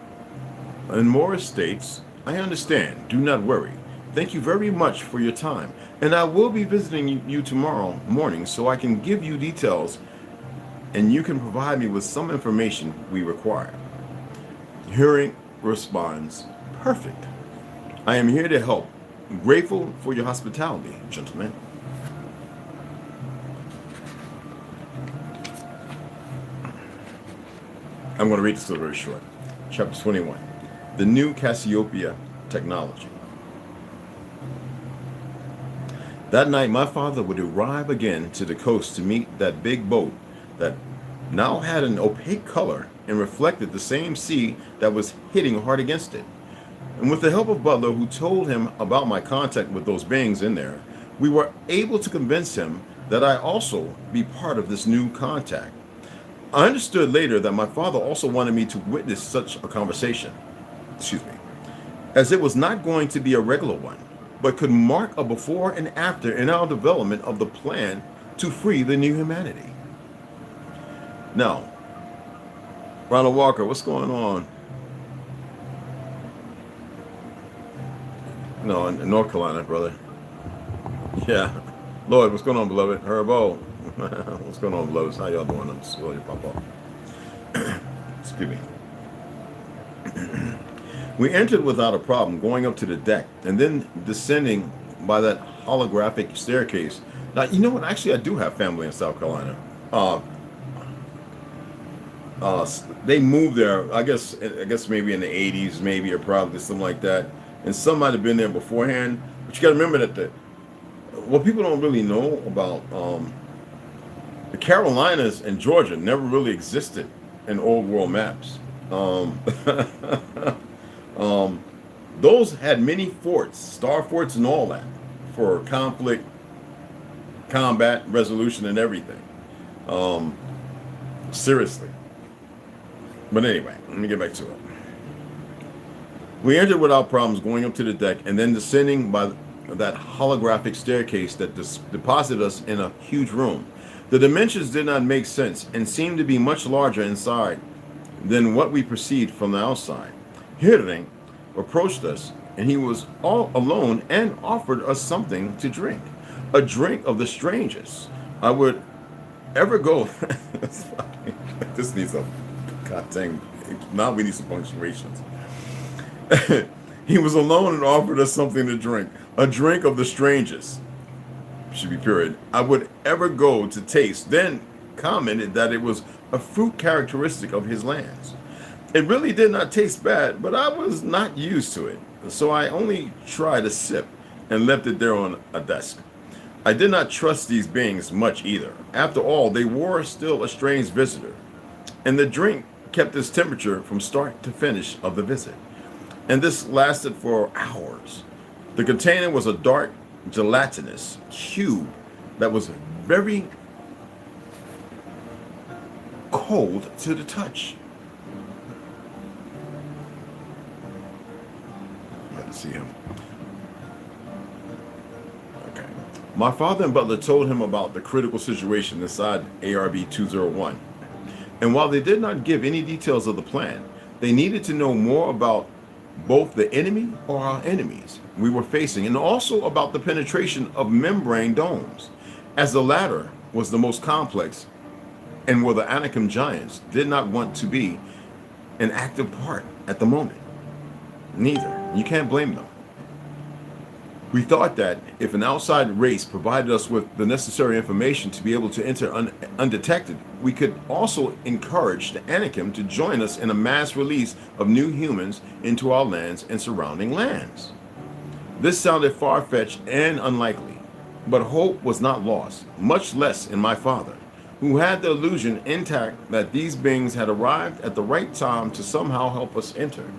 And Morris states, I understand. Do not worry. Thank you very much for your time. And I will be visiting you tomorrow morning so I can give you details and you can provide me with some information we require. Hearing responds, perfect. I am here to help. I'm grateful for your hospitality, gentlemen. I'm going to read this very short. Chapter 21. The new Cassiopeia technology. That night, my father would arrive again to the coast to meet that big boat that now had an opaque color and reflected the same sea that was hitting hard against it. And with the help of Butler, who told him about my contact with those beings in there, we were able to convince him that I also be part of this new contact. I understood later that my father also wanted me to witness such a conversation, as it was not going to be a regular one, but could mark a before and after in our development of the plan to free the new humanity. Now, Ronald Walker, what's going on? No, in North Carolina, brother. Yeah. Lloyd, what's going on, beloved? Herbo. What's going on, beloveds? How y'all doing? I'm just going to pop up. Excuse me. We entered without a problem, going up to the deck and then descending by that holographic staircase. Now, you know what? Actually, I do have family in South Carolina. They moved there, I guess maybe in the 80s, maybe, or probably something like that. And some might have been there beforehand. But you got to remember that what people don't really know about the Carolinas and Georgia never really existed in old world maps. Those had many forts, star forts and all that, for conflict, combat, resolution, and everything. Seriously. But anyway, let me get back to it. We entered without problems, going up to the deck and then descending by that holographic staircase that deposited us in a huge room. The dimensions did not make sense and seemed to be much larger inside than what we perceived from the outside. Hirding approached us, and he was all alone and offered us something to drink, a drink of the strangest I would ever go. This needs a god dang. Now we need some punctuations. He was alone and offered us something to drink, a drink of the strangest, should be period, I would ever go to taste, then commented that it was a fruit characteristic of his lands. It really did not taste bad, but I was not used to it, so I only tried a sip and left it there on a desk. I did not trust these beings much either. After all, they were still a strange visitor, and the drink kept its temperature from start to finish of the visit. And this lasted for hours. The container was a dark, gelatinous cube that was very cold to the touch. Let's see him. Okay. My father and Butler told him about the critical situation inside ARB 201. And while they did not give any details of the plan, they needed to know more about both the enemy or our enemies we were facing, and also about the penetration of membrane domes, as the latter was the most complex and where the Anakim giants did not want to be an active part at the moment. Neither. You can't blame them. We thought that if an outside race provided us with the necessary information to be able to enter undetected, we could also encourage the Anakim to join us in a mass release of new humans into our lands and surrounding lands. This sounded far-fetched and unlikely, but hope was not lost, much less in my father, who had the illusion intact that these beings had arrived at the right time to somehow help us enter.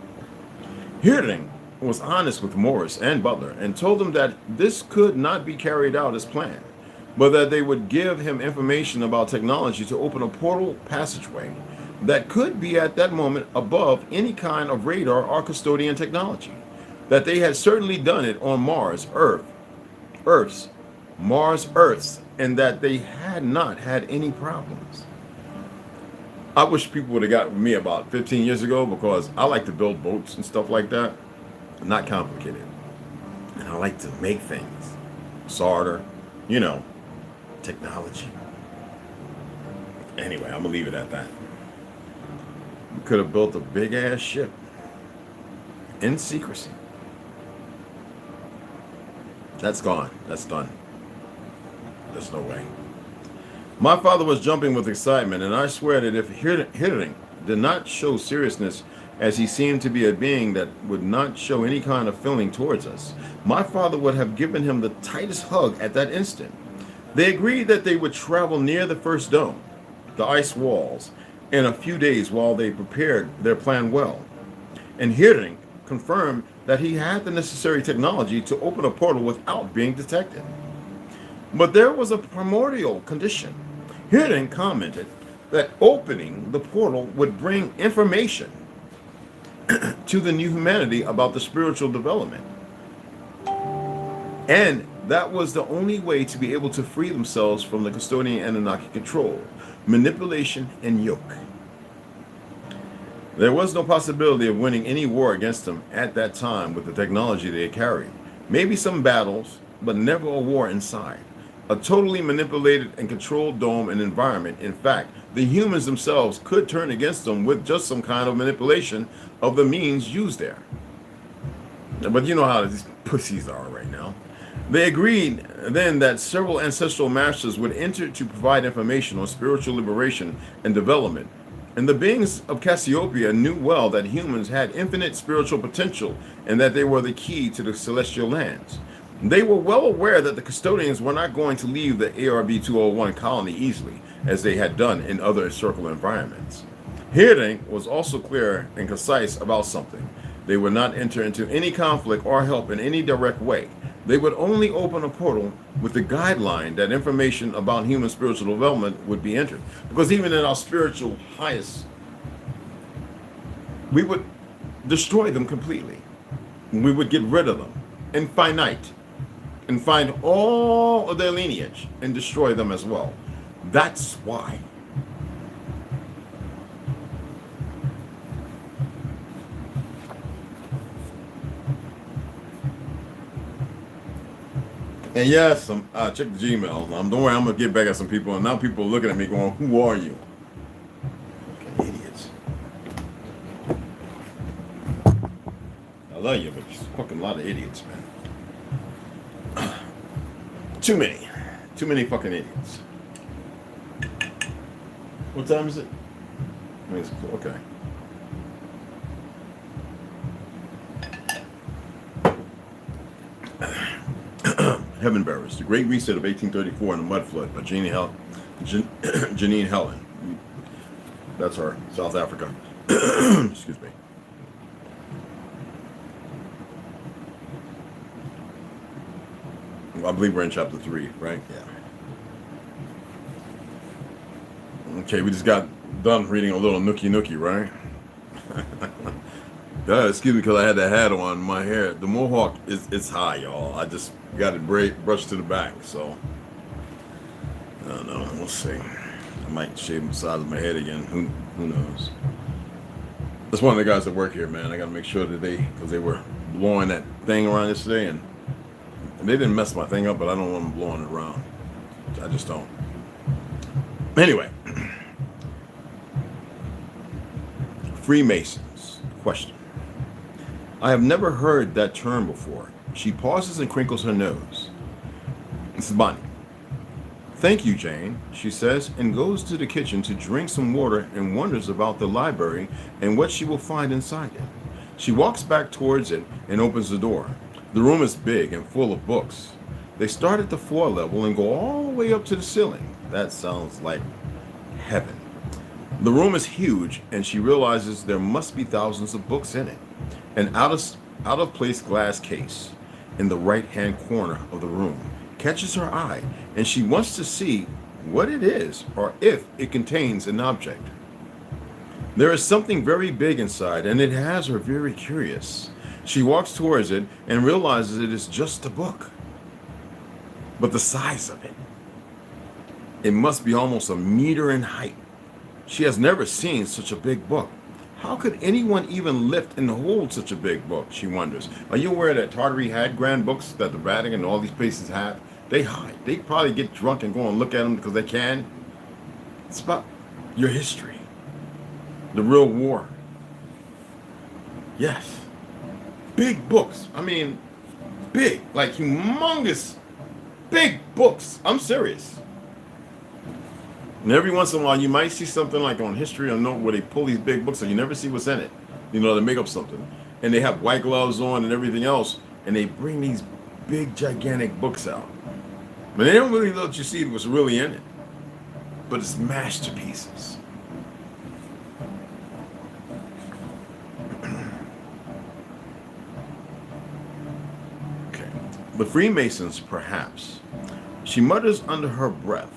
Hirding was honest with Morris and Butler and told them that this could not be carried out as planned. but that they would give him information about technology to open a portal passageway that could be at that moment above any kind of radar or custodian technology. That they had certainly done it on Mars, Earths, and that they had not had any problems. I wish people would have got with me about 15 years ago, because I like to build boats and stuff like that. Not complicated. And I like to make things. Solder, technology. Anyway, I'm going to leave it at that. We could have built a big ass ship in secrecy. That's gone. That's done. There's no way. My father was jumping with excitement, and I swear that if Hiddink did not show seriousness, as he seemed to be a being that would not show any kind of feeling towards us, my father would have given him the tightest hug at that instant. They agreed that they would travel near the first dome, the ice walls, in a few days while they prepared their plan well. And Hiddink confirmed that he had the necessary technology to open a portal without being detected. But there was a primordial condition. Hiddink commented that opening the portal would bring information to the new humanity about the spiritual development. And that was the only way to be able to free themselves from the custodian Anunnaki control, manipulation, and yoke. There was no possibility of winning any war against them at that time with the technology they carried. Maybe some battles, but never a war inside. A totally manipulated and controlled dome and environment. In fact, the humans themselves could turn against them with just some kind of manipulation of the means used there. But you know how these pussies are right now. They agreed then that several ancestral masters would enter to provide information on spiritual liberation and development. And the beings of Cassiopeia knew well that humans had infinite spiritual potential and that they were the key to the celestial lands. They were well aware that the custodians were not going to leave the ARB-201 colony easily, as they had done in other circle environments. Hiddink was also clear and concise about something. They would not enter into any conflict or help in any direct way. They would only open a portal with the guideline that information about human spiritual development would be entered. Because even in our spiritual highest, we would destroy them completely. We would get rid of them, infinite, and find all of their lineage and destroy them as well. That's why. And yes, I checked the Gmail. Don't worry, I'm gonna get back at some people, and now people are looking at me going, "Who are you?" Fucking idiots. I love you, but there's a fucking lot of idiots, man. Too many fucking idiots. What time is it? Okay. Heaven Bearers, The Great Reset of 1834 and the Mud Flood by Janine Helen. That's her, South Africa. Excuse me. I believe we're in chapter 3, right? Yeah. Okay, we just got done reading a little nookie, right? Excuse me, because I had that hat on. My hair, the mohawk it's high, y'all. I just got it brushed to the back, so I don't know. We'll see. I might shave the side of my head again. Who knows? That's one of the guys that work here, man. I got to make sure that because they were blowing that thing around yesterday, and they didn't mess my thing up, but I don't want them blowing it around. I just don't. Anyway, Freemasons question. I have never heard that term before. She pauses and crinkles her nose. This is Bonnie. Thank you, Jane, she says, and goes to the kitchen to drink some water and wonders about the library and what she will find inside it. She walks back towards it and opens the door. The room is big and full of books. They start at the floor level and go all the way up to the ceiling. That sounds like heaven. The room is huge, and she realizes there must be thousands of books in it. An out of place glass case in the right-hand corner of the room catches her eye, and she wants to see what it is or if it contains an object. There is something very big inside, and it has her very curious. She walks towards it and realizes it is just a book. But the size of it, it must be almost a meter in height. She has never seen such a big book. How could anyone even lift and hold such a big book, she wonders. Are you aware that Tartary had grand books that the Vatican and all these places have? They hide. They probably get drunk and go and look at them because they can. It's about your history. The real war. Yes. Big books. I mean, big. Like humongous big books. I'm serious. And every once in a while, you might see something like on History or Note where they pull these big books and you never see what's in it. You know, they make up something. And they have white gloves on and everything else. And they bring these big, gigantic books out. But they don't really let you see what's really in it. But it's masterpieces. Okay. The Freemasons, perhaps. She mutters under her breath.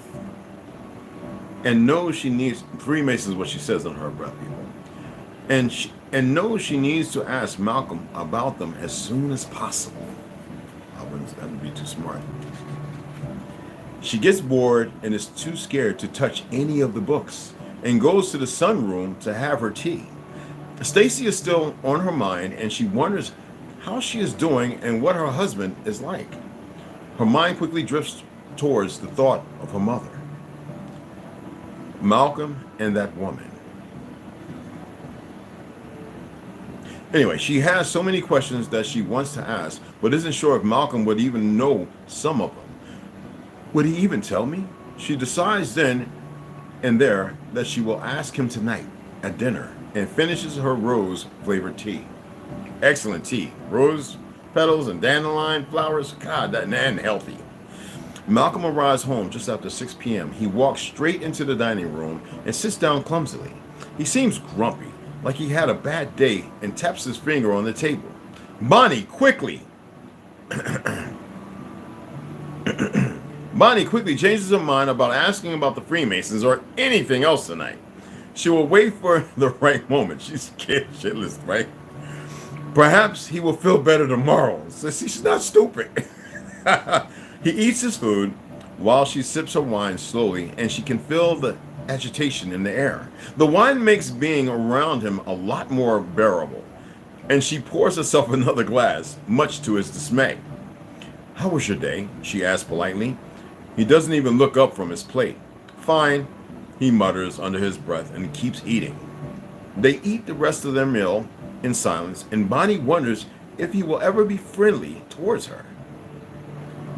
And knows she needs, Freemasons is what she says under her breath, people. And knows she needs to ask Malcolm about them as soon as possible. That would be too smart. She gets bored and is too scared to touch any of the books and goes to the sunroom to have her tea. Stacy is still on her mind and she wonders how she is doing and what her husband is like. Her mind quickly drifts towards the thought of her mother. Malcolm and that woman. Anyway, she has so many questions that she wants to ask, but isn't sure if Malcolm would even know some of them. Would he even tell me? She decides then and there that she will ask him tonight at dinner and finishes her rose-flavored tea. Excellent tea. Rose petals and dandelion flowers. God, that and healthy. Malcolm arrives home just after 6 p.m. He walks straight into the dining room and sits down clumsily. He seems grumpy, like he had a bad day, and taps his finger on the table. Bonnie, quickly! Bonnie quickly changes her mind about asking about the Freemasons or anything else tonight. She will wait for the right moment. She's scared shitless, right? Perhaps he will feel better tomorrow. So she's not stupid. He eats his food while she sips her wine slowly, and she can feel the agitation in the air. The wine makes being around him a lot more bearable, and she pours herself another glass, much to his dismay. How was your day? She asks politely. He doesn't even look up from his plate. Fine, he mutters under his breath and keeps eating. They eat the rest of their meal in silence, and Bonnie wonders if he will ever be friendly towards her.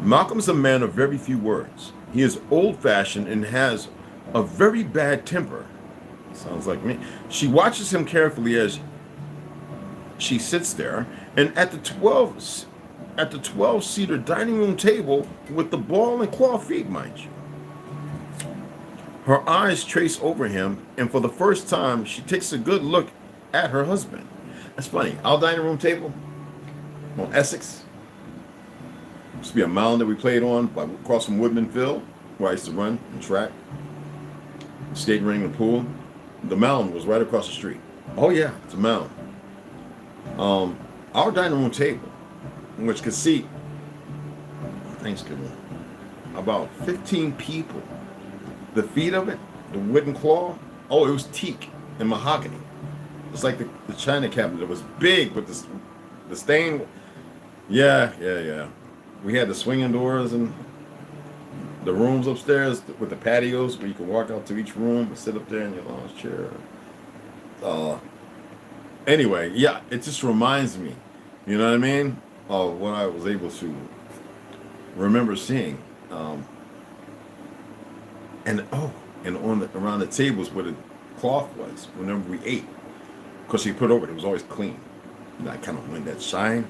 Malcolm's a man of very few words. He is old-fashioned and has a very bad temper. Sounds like me. She watches him carefully as she sits there, and at the 12-seater dining room table with the ball and claw feet, mind you. Her eyes trace over him, and for the first time, she takes a good look at her husband. That's funny. Our dining room table on Essex used to be a mound that we played on across from Woodman Field, where I used to run and track, skate ring and pool. The mound was right across the street. Oh yeah, it's a mound. Our dining room table, which could seat Thanksgiving about 15 people. The feet of it, the wooden claw, oh, it was teak and mahogany. It's like the china cabinet. It was big, but the stain. Yeah. We had the swinging doors and the rooms upstairs with the patios where you could walk out to each room and sit up there in your lounge chair. Anyway, yeah, it just reminds me, you know what I mean, of what I was able to remember seeing. And around the tables where the cloth was, whenever we ate, because she put over it was always clean. And I kind of wanted that shine.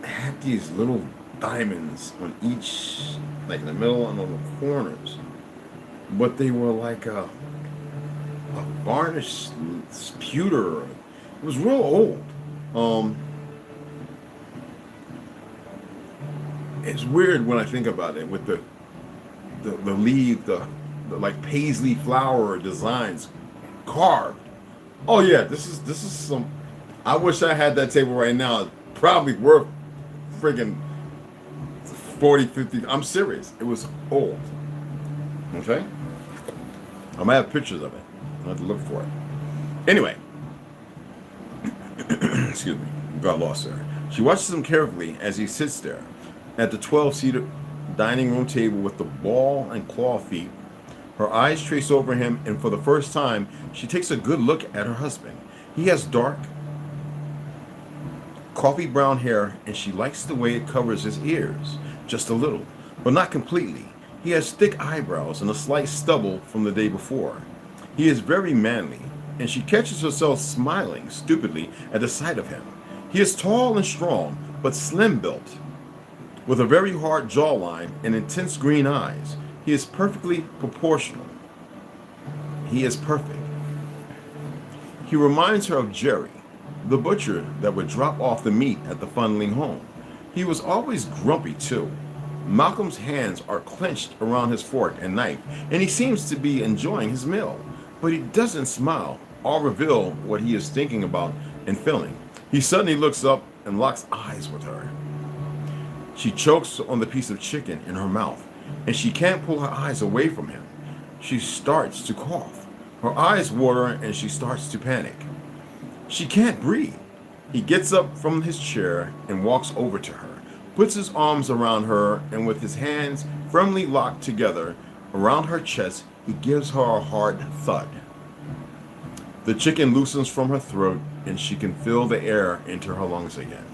Had these little diamonds on each, like in the middle and on the corners, but they were like a varnished pewter. It was real old. It's weird when I think about it with the leaf, the like paisley flower designs carved. Oh yeah, this is some. I wish I had that table right now. It's probably worth friggin' 40, 50. I'm serious. It was old. Okay? I might have pictures of it. I'll have to look for it. Anyway, excuse me, got lost there. She watches him carefully as he sits there at the 12-seater dining room table with the ball and claw feet. Her eyes trace over him, and for the first time, she takes a good look at her husband. He has dark, coffee brown hair, and she likes the way it covers his ears, just a little, but not completely. He has thick eyebrows and a slight stubble from the day before. He is very manly, and she catches herself smiling stupidly at the sight of him. He is tall and strong, but slim-built, with a very hard jawline and intense green eyes. He is perfectly proportional. He is perfect. He reminds her of Jerry, the butcher that would drop off the meat at the funneling home. He was always grumpy too. Malcolm's hands are clenched around his fork and knife, and he seems to be enjoying his meal, but he doesn't smile or reveal what he is thinking about and feeling. He suddenly looks up and locks eyes with her. She chokes on the piece of chicken in her mouth, and she can't pull her eyes away from him. She starts to cough. Her eyes water, and she starts to panic. She can't breathe. He gets up from his chair and walks over to her, puts his arms around her, and with his hands firmly locked together around her chest, he gives her a hard thud. The chicken loosens from her throat, and she can feel the air enter her lungs again.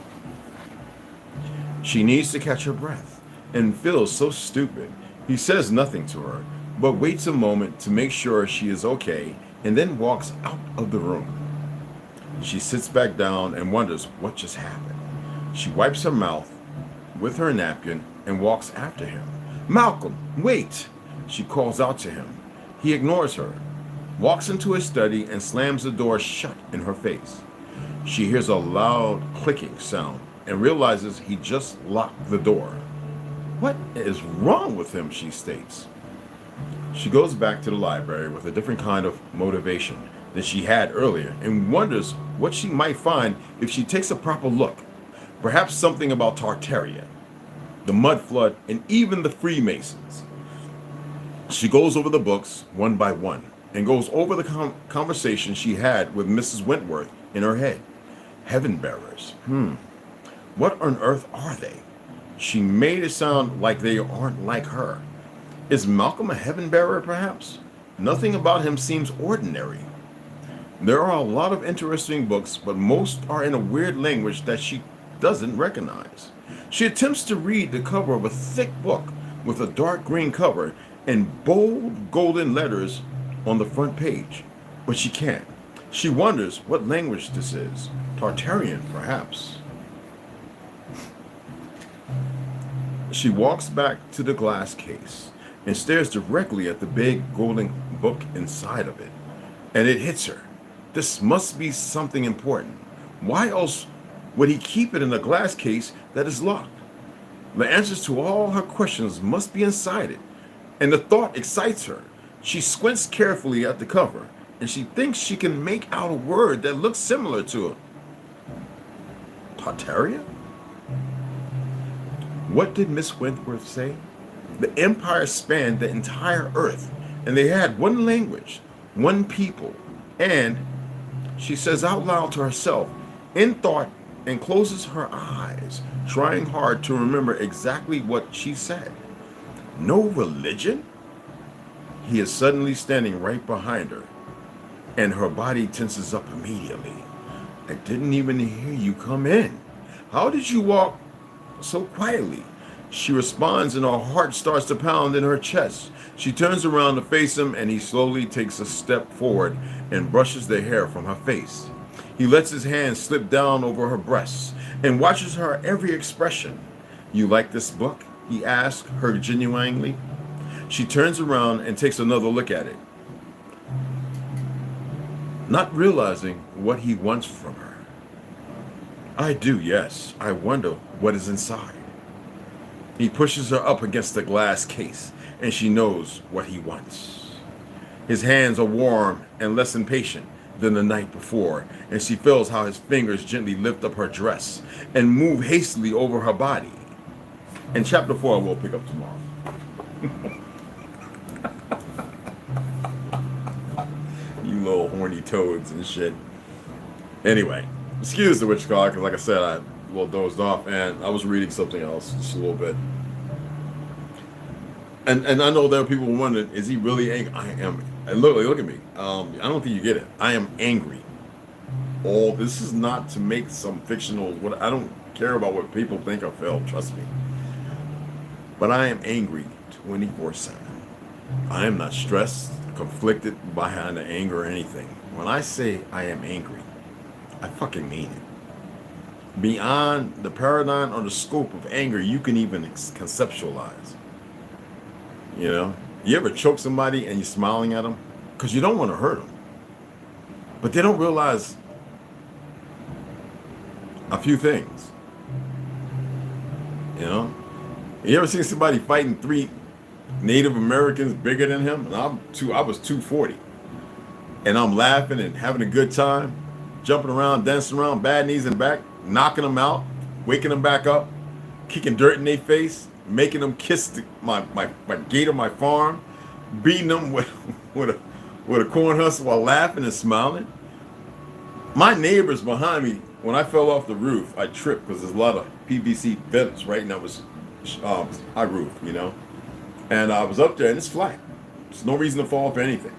She needs to catch her breath and feels so stupid. He says nothing to her, but waits a moment to make sure she is okay, and then walks out of the room. She sits back down and wonders what just happened. She wipes her mouth with her napkin and walks after him. "Malcolm, wait!" She calls out to him. He ignores her, walks into his study, and slams the door shut in her face. She hears a loud clicking sound and realizes he just locked the door. What is wrong with him, she states. She goes back to the library with a different kind of motivation than she had earlier and wonders what she might find if she takes a proper look. Perhaps something about Tartaria, the mud flood, and even the Freemasons. She goes over the books one by one and goes over the conversation she had with Mrs. Wentworth in her head. Heaven bearers. What on earth are they? She made it sound like they aren't like her. Is Malcolm a heaven bearer, perhaps? Nothing about him seems ordinary. There are a lot of interesting books, but most are in a weird language that she doesn't recognize. She attempts to read the cover of a thick book with a dark green cover and bold golden letters on the front page, but she can't. She wonders what language this is. Tartarian, perhaps. She walks back to the glass case and stares directly at the big golden book inside of it, and it hits her. This must be something important. Why else would he keep it in a glass case that is locked? The answers to all her questions must be inside it, and the thought excites her. She squints carefully at the cover, and she thinks she can make out a word that looks similar to it. Tartaria? What did Miss Wentworth say? The empire spanned the entire earth, and they had one language, one people, and she says out loud to herself in thought and closes her eyes, trying hard to remember exactly what she said. No religion? He is suddenly standing right behind her, and her body tenses up immediately. I didn't even hear you come in. How did you walk so quietly? She responds, and her heart starts to pound in her chest. She turns around to face him, and he slowly takes a step forward and brushes the hair from her face. He lets his hand slip down over her breasts and watches her every expression. You like this book? He asks her genuinely. She turns around and takes another look at it, not realizing what he wants from her. I do, yes. I wonder what is inside. He pushes her up against the glass case, and she knows what he wants. His hands are warm and less impatient than the night before, and she feels how his fingers gently lift up her dress and move hastily over her body. And chapter 4 we'll pick up tomorrow. You little horny toads and shit. Anyway, excuse the witch call, because like I said, I a little dozed off, and I was reading something else just a little bit. And I know there are people wondering, is he really angry? I am. And look at me. I don't think you get it. I am angry. This is not to make some fictional. What I don't care about what people think or feel. Trust me. But I am angry 24/7. I am not stressed, conflicted behind the anger or anything. When I say I am angry, I fucking mean it. Beyond the paradigm or the scope of anger, you can even conceptualize. You know, you ever choke somebody and you're smiling at them because you don't want to hurt them, but they don't realize a few things. You know, you ever seen somebody fighting 3 Native Americans bigger than him? And I was 240, and I'm laughing and having a good time, jumping around, dancing around, bad knees and back, knocking them out, waking them back up, kicking dirt in their face, making them kiss my gate of my farm, beating them with a corn husk while laughing and smiling. My neighbors behind me, when I fell off the roof, I tripped because there's a lot of PVC vents, right? And that was high roof, you know. And I was up there and it's flat. There's no reason to fall off anything.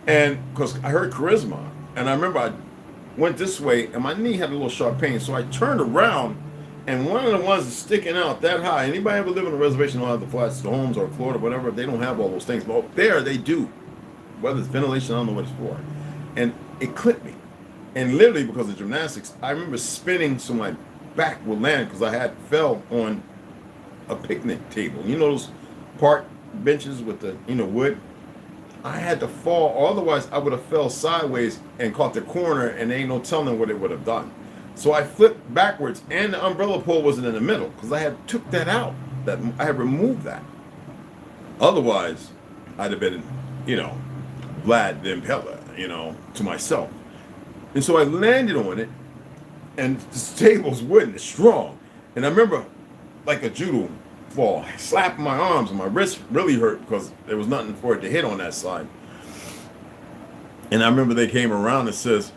And because I heard charisma, and I remember I went this way and my knee had a little sharp pain, so I turned around. And one of the ones that's sticking out that high, anybody ever live on a reservation on the flats, the homes or Florida, whatever, they don't have all those things. But up there, they do. Whether it's ventilation, I don't know what it's for. And it clipped me. And literally because of gymnastics, I remember spinning so my back would land because I had fell on a picnic table. You know those park benches with the, wood? I had to fall, or otherwise I would have fell sideways and caught the corner, and there ain't no telling what it would have done. So I flipped backwards, and the umbrella pole wasn't in the middle because I had took that out. That I had removed that. Otherwise, I'd have been, Vlad the Impaler, to myself. And so I landed on it, and this table's wooden, it's strong. And I remember, like a judo fall, slapping my arms, and my wrist really hurt because there was nothing for it to hit on that side. And I remember they came around and says,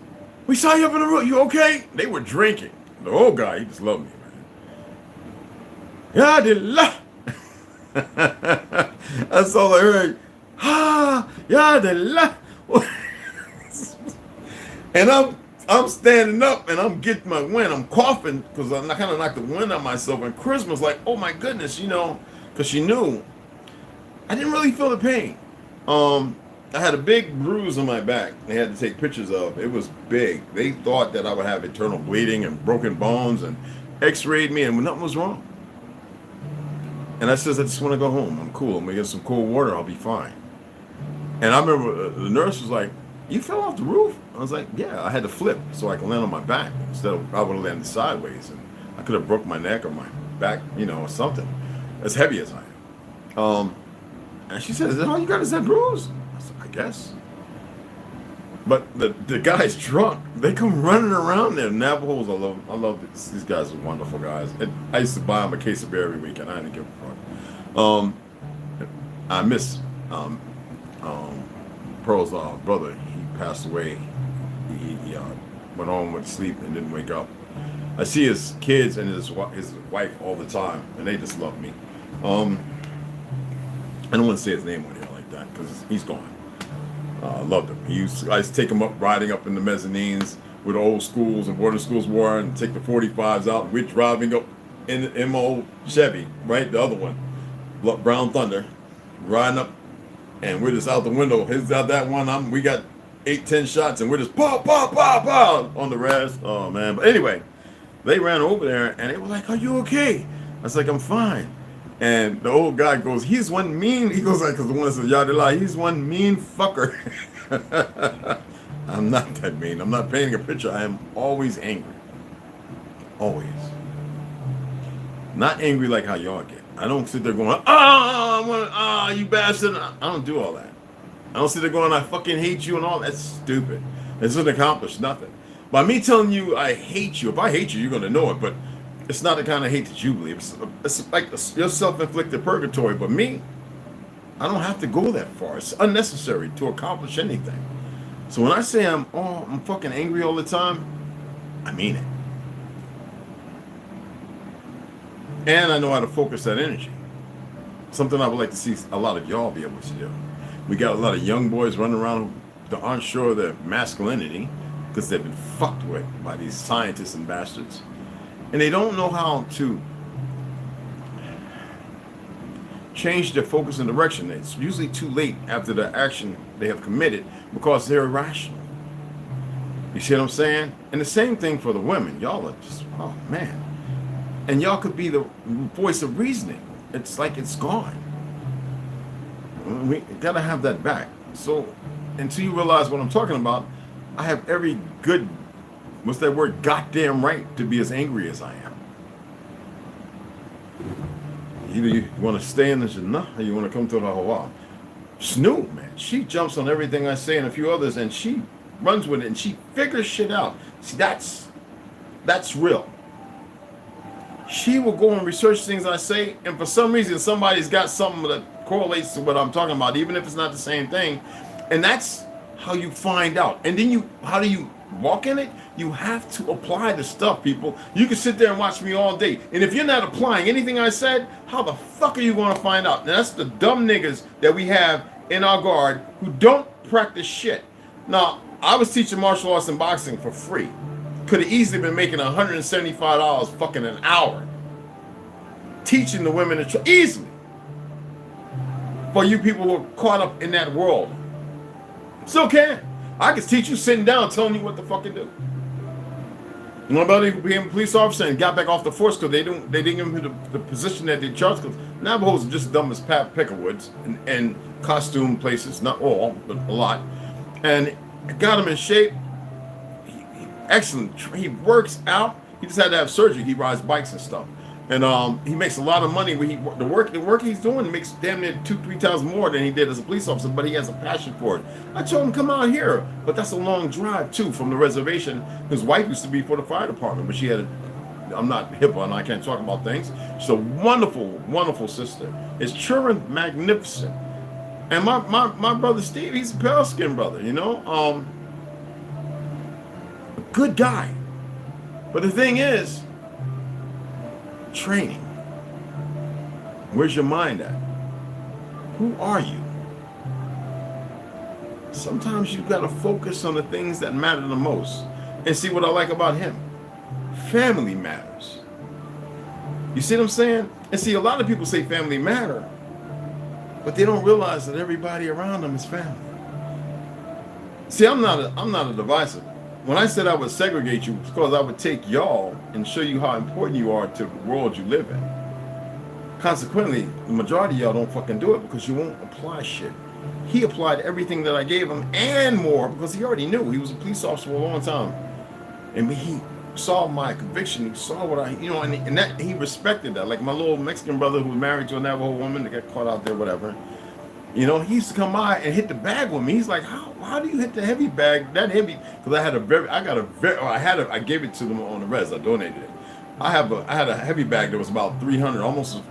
"We saw you up in the room. You okay?" They were drinking. The old guy, he just loved me, man. Yeah, they love. That's all I heard. Yeah, they love. And I'm standing up and I'm getting my wind. I'm coughing because I kind of knocked the wind out of myself. And Chris was like, "Oh my goodness," because she knew I didn't really feel the pain. I had a big bruise on my back they had to take pictures of. It was big. They thought that I would have internal bleeding and broken bones and x-rayed me, and nothing was wrong. And I says, "I just want to go home. I'm cool. I'm going to get some cold water. I'll be fine." And I remember the nurse was like, "You fell off the roof?" I was like, "Yeah, I had to flip so I could land on my back instead of I would have landed sideways. And I could have broke my neck or my back, or something as heavy as I am." And she says, "All you got is that bruise?" I said, "I guess." But the guys drunk. They come running around there. Navajos, I love this. These guys are wonderful guys. I used to buy them a case of beer every weekend. I didn't give a fuck. I miss Pearl's brother. He passed away. He went on with sleep and didn't wake up. I see his kids and his wife all the time, and they just love me. I don't want to say his name on here like that because he's gone. Loved him. I used to take him up, riding up in the mezzanines where the old schools and boarding schools were, and take the 45s out. We're driving up in my old Chevy, right? The other one, Brown Thunder, riding up, and we're just out the window. His out that one. We got 8-10 shots, and we're just pow, pow, pow, pow on the res. Oh man! But anyway, they ran over there, and they were like, "Are you okay?" I was like, "I'm fine." And the old guy goes, "He's one mean," he goes like, because the one that says Yadila, "He's one mean fucker." I'm not that mean. I'm not painting a picture. I am always angry. Always. Not angry like how y'all get. I don't sit there going, you bastard. I don't do all that. I don't sit there going, I fucking hate you and all. That's stupid. It doesn't accomplish nothing. By me telling you I hate you, if I hate you, you're going to know it, but it's not the kind of hate that you believe. It's like your self-inflicted purgatory. But me, I don't have to go that far. It's unnecessary to accomplish anything. So when I say I'm fucking angry all the time, I mean it. And I know how to focus that energy. Something I would like to see a lot of y'all be able to do. We got a lot of young boys running around who aren't sure of their masculinity because they've been fucked with by these scientists and bastards. And they don't know how to change their focus and direction. It's usually too late after the action they have committed because they're irrational. You see what I'm saying? And the same thing for the women. Y'all are just, oh man. And y'all could be the voice of reasoning. It's like it's gone. We gotta have that back. So until you realize what I'm talking about, I have every good, what's that word, goddamn right to be as angry as I am. Either you want to stay in the Jannah or you want to come to the Hawa. Snoop, man, she jumps on everything I say and a few others, and she runs with it and she figures shit out. See, that's real. She will go and research things I say, and for some reason somebody's got something that correlates to what I'm talking about, even if it's not the same thing. And that's how you find out. And then how do you walk in it? You have to apply the stuff, people. You can sit there and watch me all day, and if you're not applying anything I said, how the fuck are you going to find out? And that's the dumb niggas that we have in our guard who don't practice shit. Now, I was teaching martial arts and boxing for free. Could have easily been making $175 fucking an hour teaching the women easily. For you people who are caught up in that world, still can. I can teach you sitting down, telling you what the fuck to do. Nobody became a police officer and got back off the force because they didn't give him the position that they charged. Because Navajos are just dumb as Pat Peckerwoods and costume places, not all, but a lot. And got him in shape. Excellent. He works out. He just had to have surgery. He rides bikes and stuff, and he makes a lot of money. When the work he's doing makes damn near 2-3 times more than he did as a police officer. But he has a passion for it. I told him come out here, but that's a long drive too from the reservation. His wife used to be for the fire department, but she had I'm not HIPAA and I can't talk about things. She's a wonderful, wonderful sister. It's children magnificent. And my brother Steve, he's a pale skinned brother, you know. Good guy. But the thing is, training. Where's your mind at? Who are you? Sometimes you've got to focus on the things that matter the most. And see what I like about him. Family matters. You see what I'm saying? And see, a lot of people say family matter, but they don't realize that everybody around them is family. See, I'm not a divisive. When I said I would segregate you, it's because I would take y'all and show you how important you are to the world you live in. Consequently, the majority of y'all don't fucking do it because you won't apply shit. He applied everything that I gave him and more because he already knew. He was a police officer for a long time. And he saw my conviction. He saw what and that he respected that. Like my little Mexican brother who was married to a Navajo woman that got caught out there, whatever. You know, he used to come by and hit the bag with me. He's like, how do you hit the heavy bag that heavy? Because I gave it to them on the res. I donated it. I had a heavy bag that was about 300, almost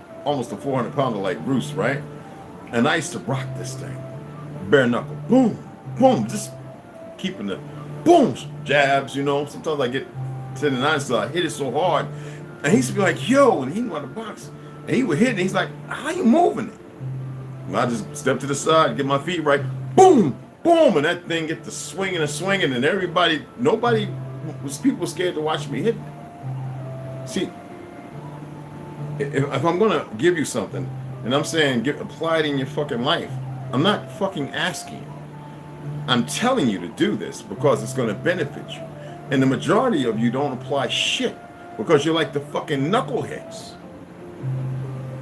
a 400 pounder like Bruce, right? And I used to rock this thing, bare knuckle, boom, boom, just keeping the boom jabs. You know, sometimes I get to the 9, so I hit it so hard, and he used to be like, yo, and he knew how to box, and he would hit, and he's like, how you moving it? And I just step to the side, get my feet right, boom, boom, and that thing get to swinging and swinging, and people scared to watch me hit it. See, if I'm gonna give you something, and I'm saying apply it in your fucking life, I'm not fucking asking you. I'm telling you to do this because it's gonna benefit you. And the majority of you don't apply shit because you're like the fucking knuckleheads.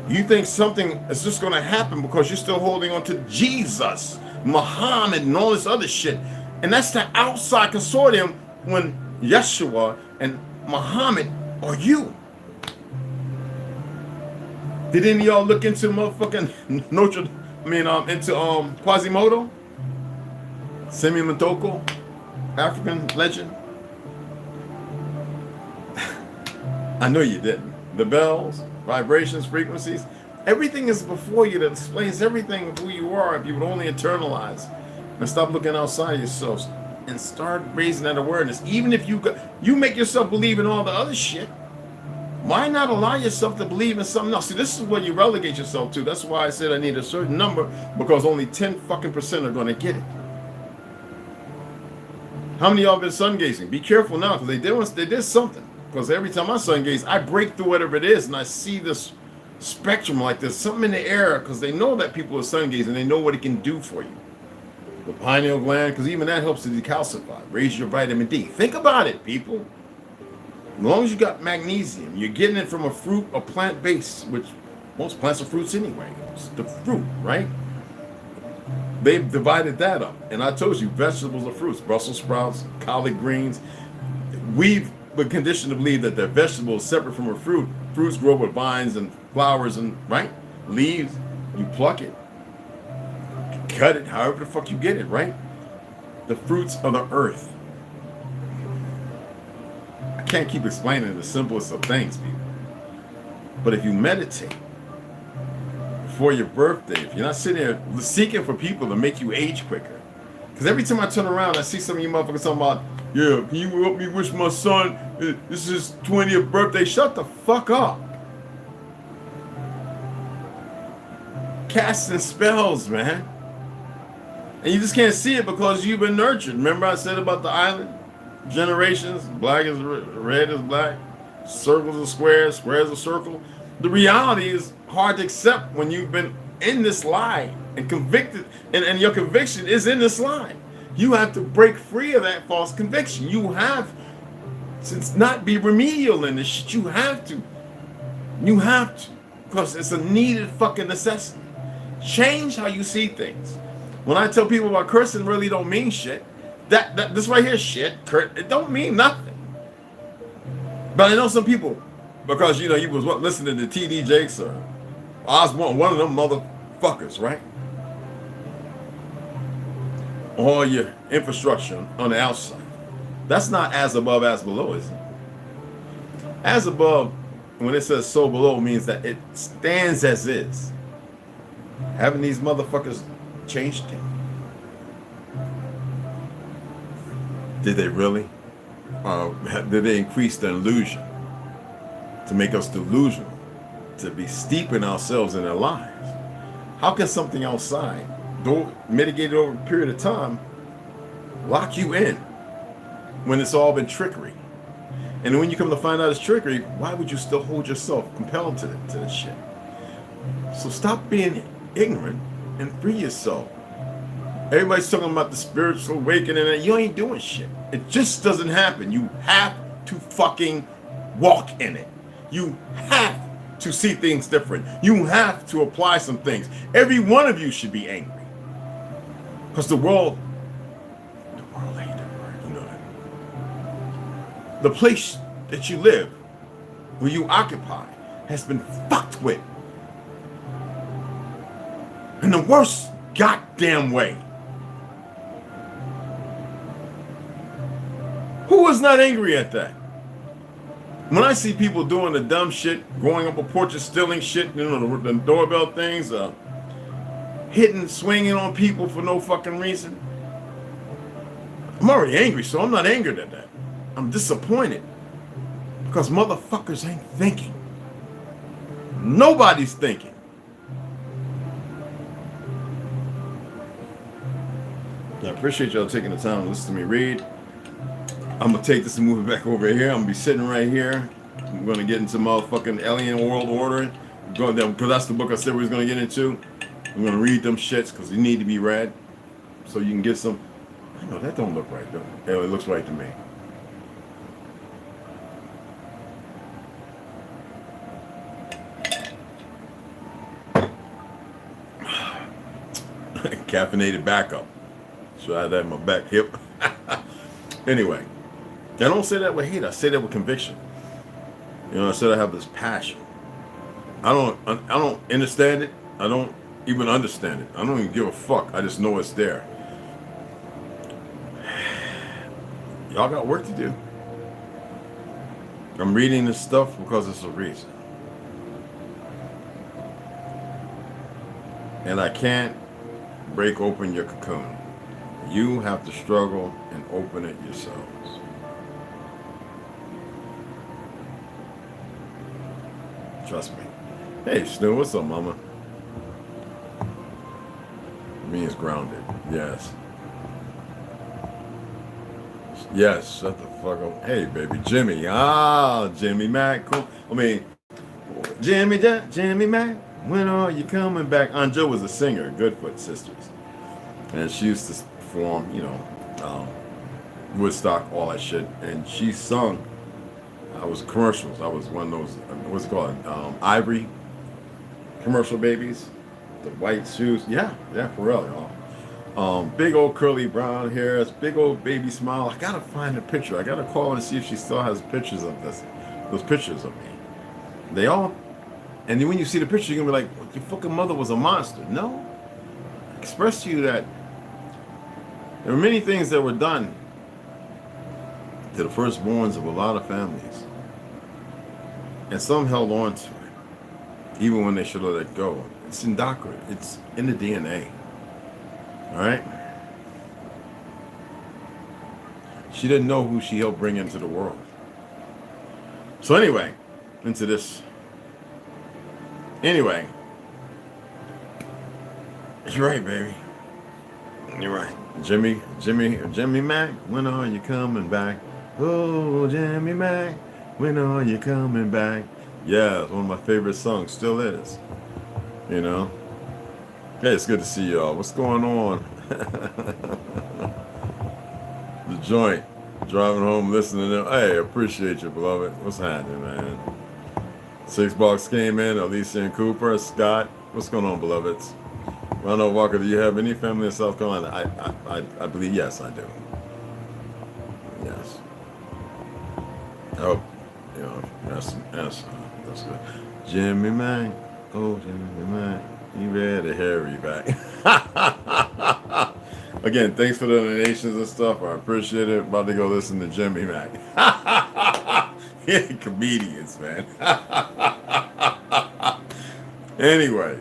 You think something is just gonna happen because you're still holding on to Jesus, Muhammad, and all this other shit. And that's the outside consortium when Yeshua and Muhammad are you. Did any of y'all look into motherfucking into Quasimodo? Semi Motoko, African legend? I know you didn't. The bells, vibrations, frequencies, everything is before you that explains everything of who you are if you would only internalize and stop looking outside yourselves and start raising that awareness. Even if you make yourself believe in all the other shit, why not allow yourself to believe in something else? See, this is what you relegate yourself to. That's why I said I need a certain number, because only 10% are going to get it. How many of y'all been sun gazing? Be careful now, because they did something. Because every time I sun gaze, I break through whatever it is, and I see this spectrum like there's something in the air, because they know that people are sun gazing, and they know what it can do for you. The pineal gland, because even that helps to decalcify, raise your vitamin D. Think about it, people. As long as you got magnesium, you're getting it from a fruit, a plant base, which most plants are fruits anyway. It's the fruit, right? They've divided that up. And I told you, vegetables are fruits. Brussels sprouts, collard greens. We've been conditioned to believe that they're vegetables separate from a fruit. Fruits grow with vines and flowers and, right? Leaves, you pluck it. You cut it, however the fuck you get it, right? The fruits of the earth. Can't keep explaining the simplest of things, people. But if you meditate before your birthday, if you're not sitting there seeking for people to make you age quicker, because every time I turn around, I see some of you motherfuckers talking about, yeah, can you help me wish my son, this is his 20th birthday? Shut the fuck up. Casting spells, man. And you just can't see it because you've been nurtured. Remember I said about the island? Generations, black is red is black, circles are squares, squares are circle. The reality is hard to accept when you've been in this lie and convicted, and your conviction is in this lie. You have to break free of that false conviction. You have to not be remedial in this shit. You have to, because it's a needed fucking necessity. Change how you see things. When I tell people about cursing, really don't mean shit. This right here, shit, Kurt, it don't mean nothing. But I know some people, because you was listening to TD Jakes or Osborne, one of them motherfuckers, right? All your infrastructure on the outside. That's not as above, as below, is it? As above, when it says so below, means that it stands as is. Haven't these motherfuckers changed it? Did they really? Did they increase the illusion to make us delusional, to be steeping ourselves in their lives? How can something outside, though mitigated over a period of time, lock you in when it's all been trickery? And when you come to find out it's trickery, why would you still hold yourself compelled to this shit? So stop being ignorant and free yourself. Everybody's talking about the spiritual awakening, and you ain't doing shit. It just doesn't happen. You have to fucking walk in it. You have to see things different. You have to apply some things. Every one of you should be angry. Because the world ain't the word, you know that. The place that you live, where you occupy, has been fucked with. In the worst goddamn way. Who is not angry at that? When I see people doing the dumb shit, going up a porch and stealing shit, the doorbell things, hitting, swinging on people for no fucking reason, I'm already angry, so I'm not angered at that. I'm disappointed because motherfuckers ain't thinking. Nobody's thinking. I appreciate y'all taking the time to listen to me read. I'm going to take this and move it back over here. I'm going to be sitting right here. I'm going to get into motherfucking Alien World Order. Because that's the book I said we was going to get into. I'm going to read them shits because they need to be read. So you can get some. I know that don't look right though. It looks right to me. Caffeinated backup. So I had that in my back hip. Anyway. I don't say that with hate. I say that with conviction. I said I have this passion I don't understand it. I don't even understand it. I don't even give a fuck. I just know it's there. Y'all got work to do. I'm reading this stuff because it's a reason. And I can't break open your cocoon. You have to struggle and open it yourselves. Trust me. Hey, Stu, what's up, mama? Me is grounded. Yes. Yes, shut the fuck up. Hey, baby, Jimmy. Ah, Jimmy Mac. Cool. I mean, Jimmy Mac. When are you coming back? Aunt Jo was a singer, Goodfoot Sisters, and she used to perform, Woodstock, all that shit. And she sung. I was commercials. I was one of those. What's it called? Ivory commercial babies. The white shoes. Yeah, for real, y'all. Big old curly brown hair, big old baby smile. I gotta find a picture. I gotta call and see if she still has pictures of those pictures of me. They all, and then when you see the picture, you're gonna be like, your fucking mother was a monster. No. I express to you that there were many things that were done to the firstborns of a lot of families. And some held on to it, even when they should have let go. It's indoctrinated. It's in the DNA. All right. She didn't know who she helped bring into the world. So anyway, into this. Anyway, you're right, baby. You're right. Jimmy Mac, when are you coming back? Oh, Jimmy Mac, when are you coming back? Yeah, it's one of my favorite songs. Still is. You know. Hey, it's good to see y'all. What's going on? The joint. Driving home, listening to them. Hey, appreciate you, beloved. What's happening, man? $6 came in. Alicia and Cooper. Scott. What's going on, beloveds? Ronald Walker, do you have any family in South Carolina? I believe, yes, I do. Yes. Oh, that's good. Jimmy Mac. Oh, Jimmy Mac. You ready to Harry back. Again, thanks for the donations and stuff. I appreciate it. About to go listen to Jimmy Mac. Yeah, comedians, man. Anyway,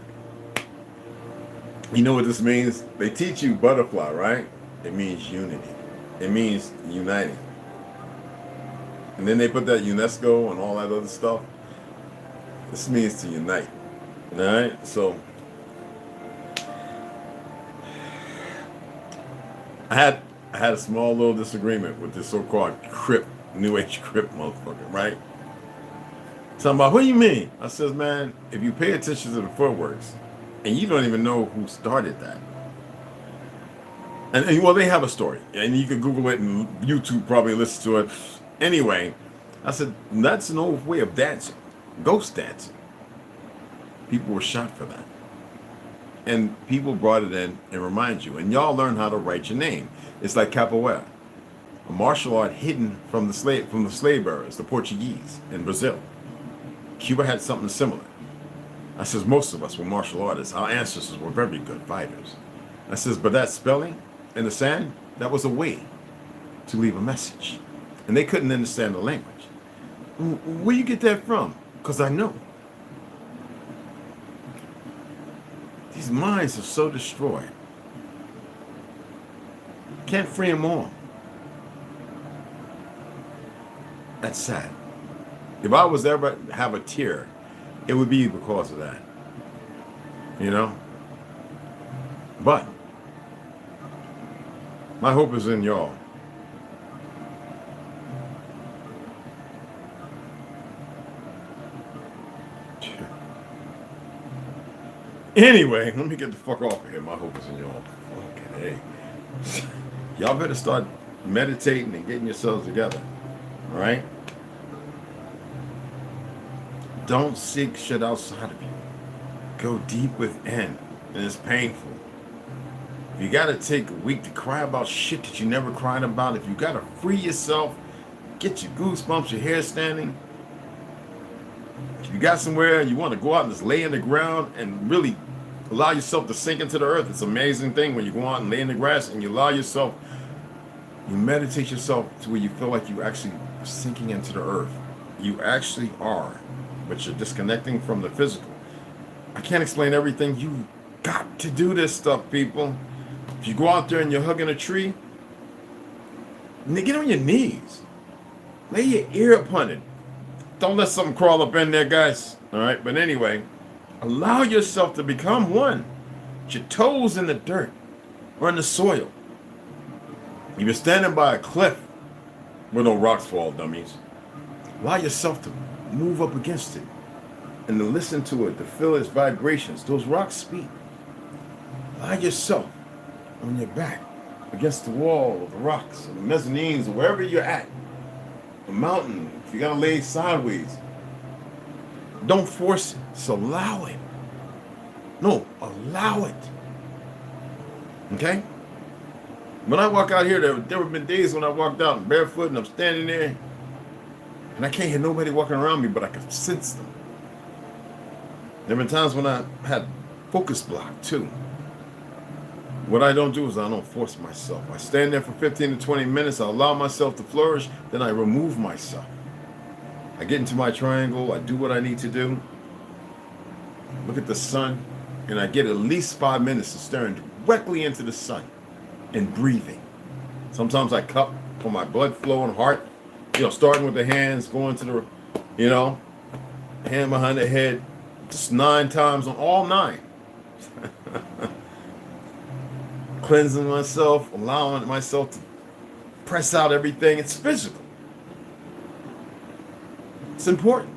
you know what this means? They teach you butterfly, right? It means unity. It means uniting. And then they put that UNESCO and all that other stuff. This means to unite. All right? So I had a small little disagreement with this so-called Crip, New Age Crip motherfucker, right? Talking about, what do you mean? I says, man, if you pay attention to the footworks, and you don't even know who started that. And well, they have a story, and you can Google it, and YouTube probably listen to it. Anyway, I said, that's an old way of dancing, ghost dancing. People were shot for that. And people brought it in and remind you. And y'all learn how to write your name. It's like capoeira, a martial art hidden from the slave bearers, the Portuguese in Brazil. Cuba had something similar. I says, most of us were martial artists. Our ancestors were very good fighters. I says, but that spelling in the sand, that was a way to leave a message. And they couldn't understand the language. Where you get that from? Because I know. These minds are so destroyed. Can't free them all. That's sad. If I was ever have a tear, it would be because of that. You know? But my hope is in y'all. Anyway, let me get the fuck off of here. My hope is in y'all. Okay. Y'all better start meditating and getting yourselves together. All right? Don't seek shit outside of you. Go deep within. And it's painful. If you got to take a week to cry about shit that you never cried about, if you got to free yourself, get your goosebumps, your hair standing, You got somewhere and you want to go out and just lay in the ground and really allow yourself to sink into the earth. It's an amazing thing when you go out and lay in the grass and you allow yourself, you meditate yourself to where you feel like you actually are sinking into the earth. You actually are, but you're disconnecting from the physical. I can't explain everything. You got to do this stuff, people. If you go out there and you're hugging a tree, get on your knees. Lay your ear upon it. Don't let something crawl up in there, guys. All right, but anyway, allow yourself to become one. Put your toes in the dirt or in the soil. If you're standing by a cliff where no rocks fall, dummies, allow yourself to move up against it and to listen to it, to feel its vibrations. Those rocks speak. Allow yourself on your back against the wall of the rocks, or the mezzanines, or wherever you're at. The mountain, if you gotta lay sideways. Don't force it, just allow it. No, allow it. Okay? When I walk out here, there have been days when I walked out barefoot and I'm standing there and I can't hear nobody walking around me, but I can sense them. There have been times when I had focus block too. What I don't do is I don't force myself. I stand there for 15 to 20 minutes. I allow myself to flourish. Then I remove myself. I get into my triangle. I do what I need to do. Look at the sun. And I get at least 5 minutes of staring directly into the sun and breathing. Sometimes I cup for my blood flow and heart. Starting with the hands, going to the, hand behind the head. Just 9 times on all 9. Cleansing myself, allowing myself to press out everything. It's physical. It's important.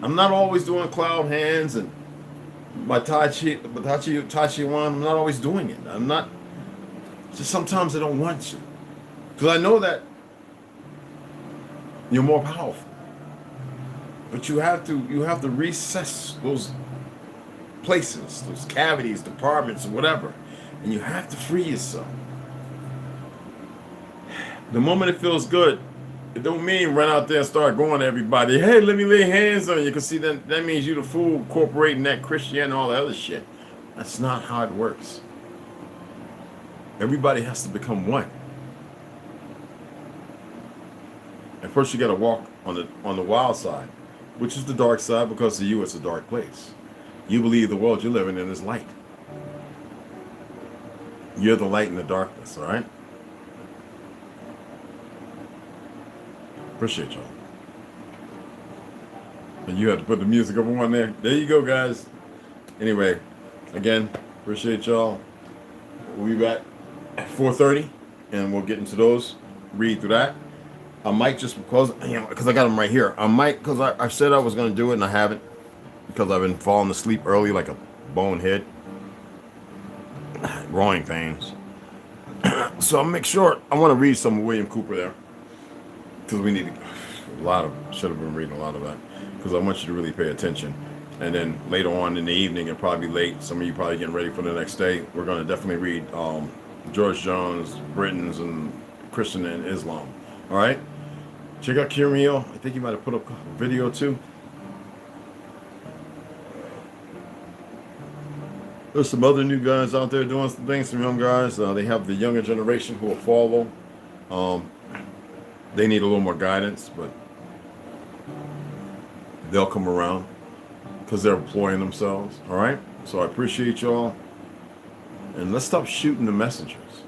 I'm not always doing cloud hands and my Tai Chi one. I'm not always doing it. I'm not. Just sometimes I don't want to, because I know that you're more powerful. But you have to recess those places, those cavities, departments, or whatever. And you have to free yourself. The moment it feels good, it don't mean run out there and start going to everybody. Hey, let me lay hands on you. Because see, that means you the fool incorporating that Christian and all that other shit. That's not how it works. Everybody has to become one. And first you got to walk on the wild side, which is the dark side, because to you it's a dark place. You believe the world you're living in is light. You're the light in the darkness, all right? Appreciate y'all. And you have to put the music up on there. There you go, guys. Anyway, again, appreciate y'all. We'll be back at 4:30, and we'll get into those. Read through that. I might just, because I got them right here. I might, because I said I was going to do it, and I haven't, because I've been falling asleep early like a bonehead. Growing pains. So I'll make sure. I want to read some of William Cooper there, because we need a lot of. Should have been reading a lot of that, because I want you to really pay attention. And then later on in the evening, and probably late, some of you probably getting ready for the next day, we're going to definitely read George Jones, Britons, and Christian and Islam. All right. Check out Kiriel. I think he might have put up a video too. There's some other new guys out there doing some things, some young guys. They have the younger generation who will follow. They need a little more guidance, but they'll come around because they're employing themselves. All right? So I appreciate y'all. And let's stop shooting the messengers,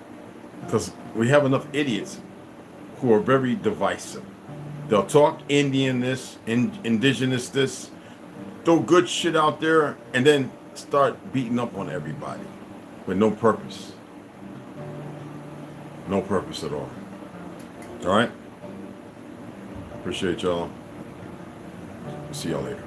because we have enough idiots who are very divisive. They'll talk Indian this, indigenous this, throw good shit out there, and then start beating up on everybody with no purpose. No purpose at all. All right? Appreciate y'all. See y'all later.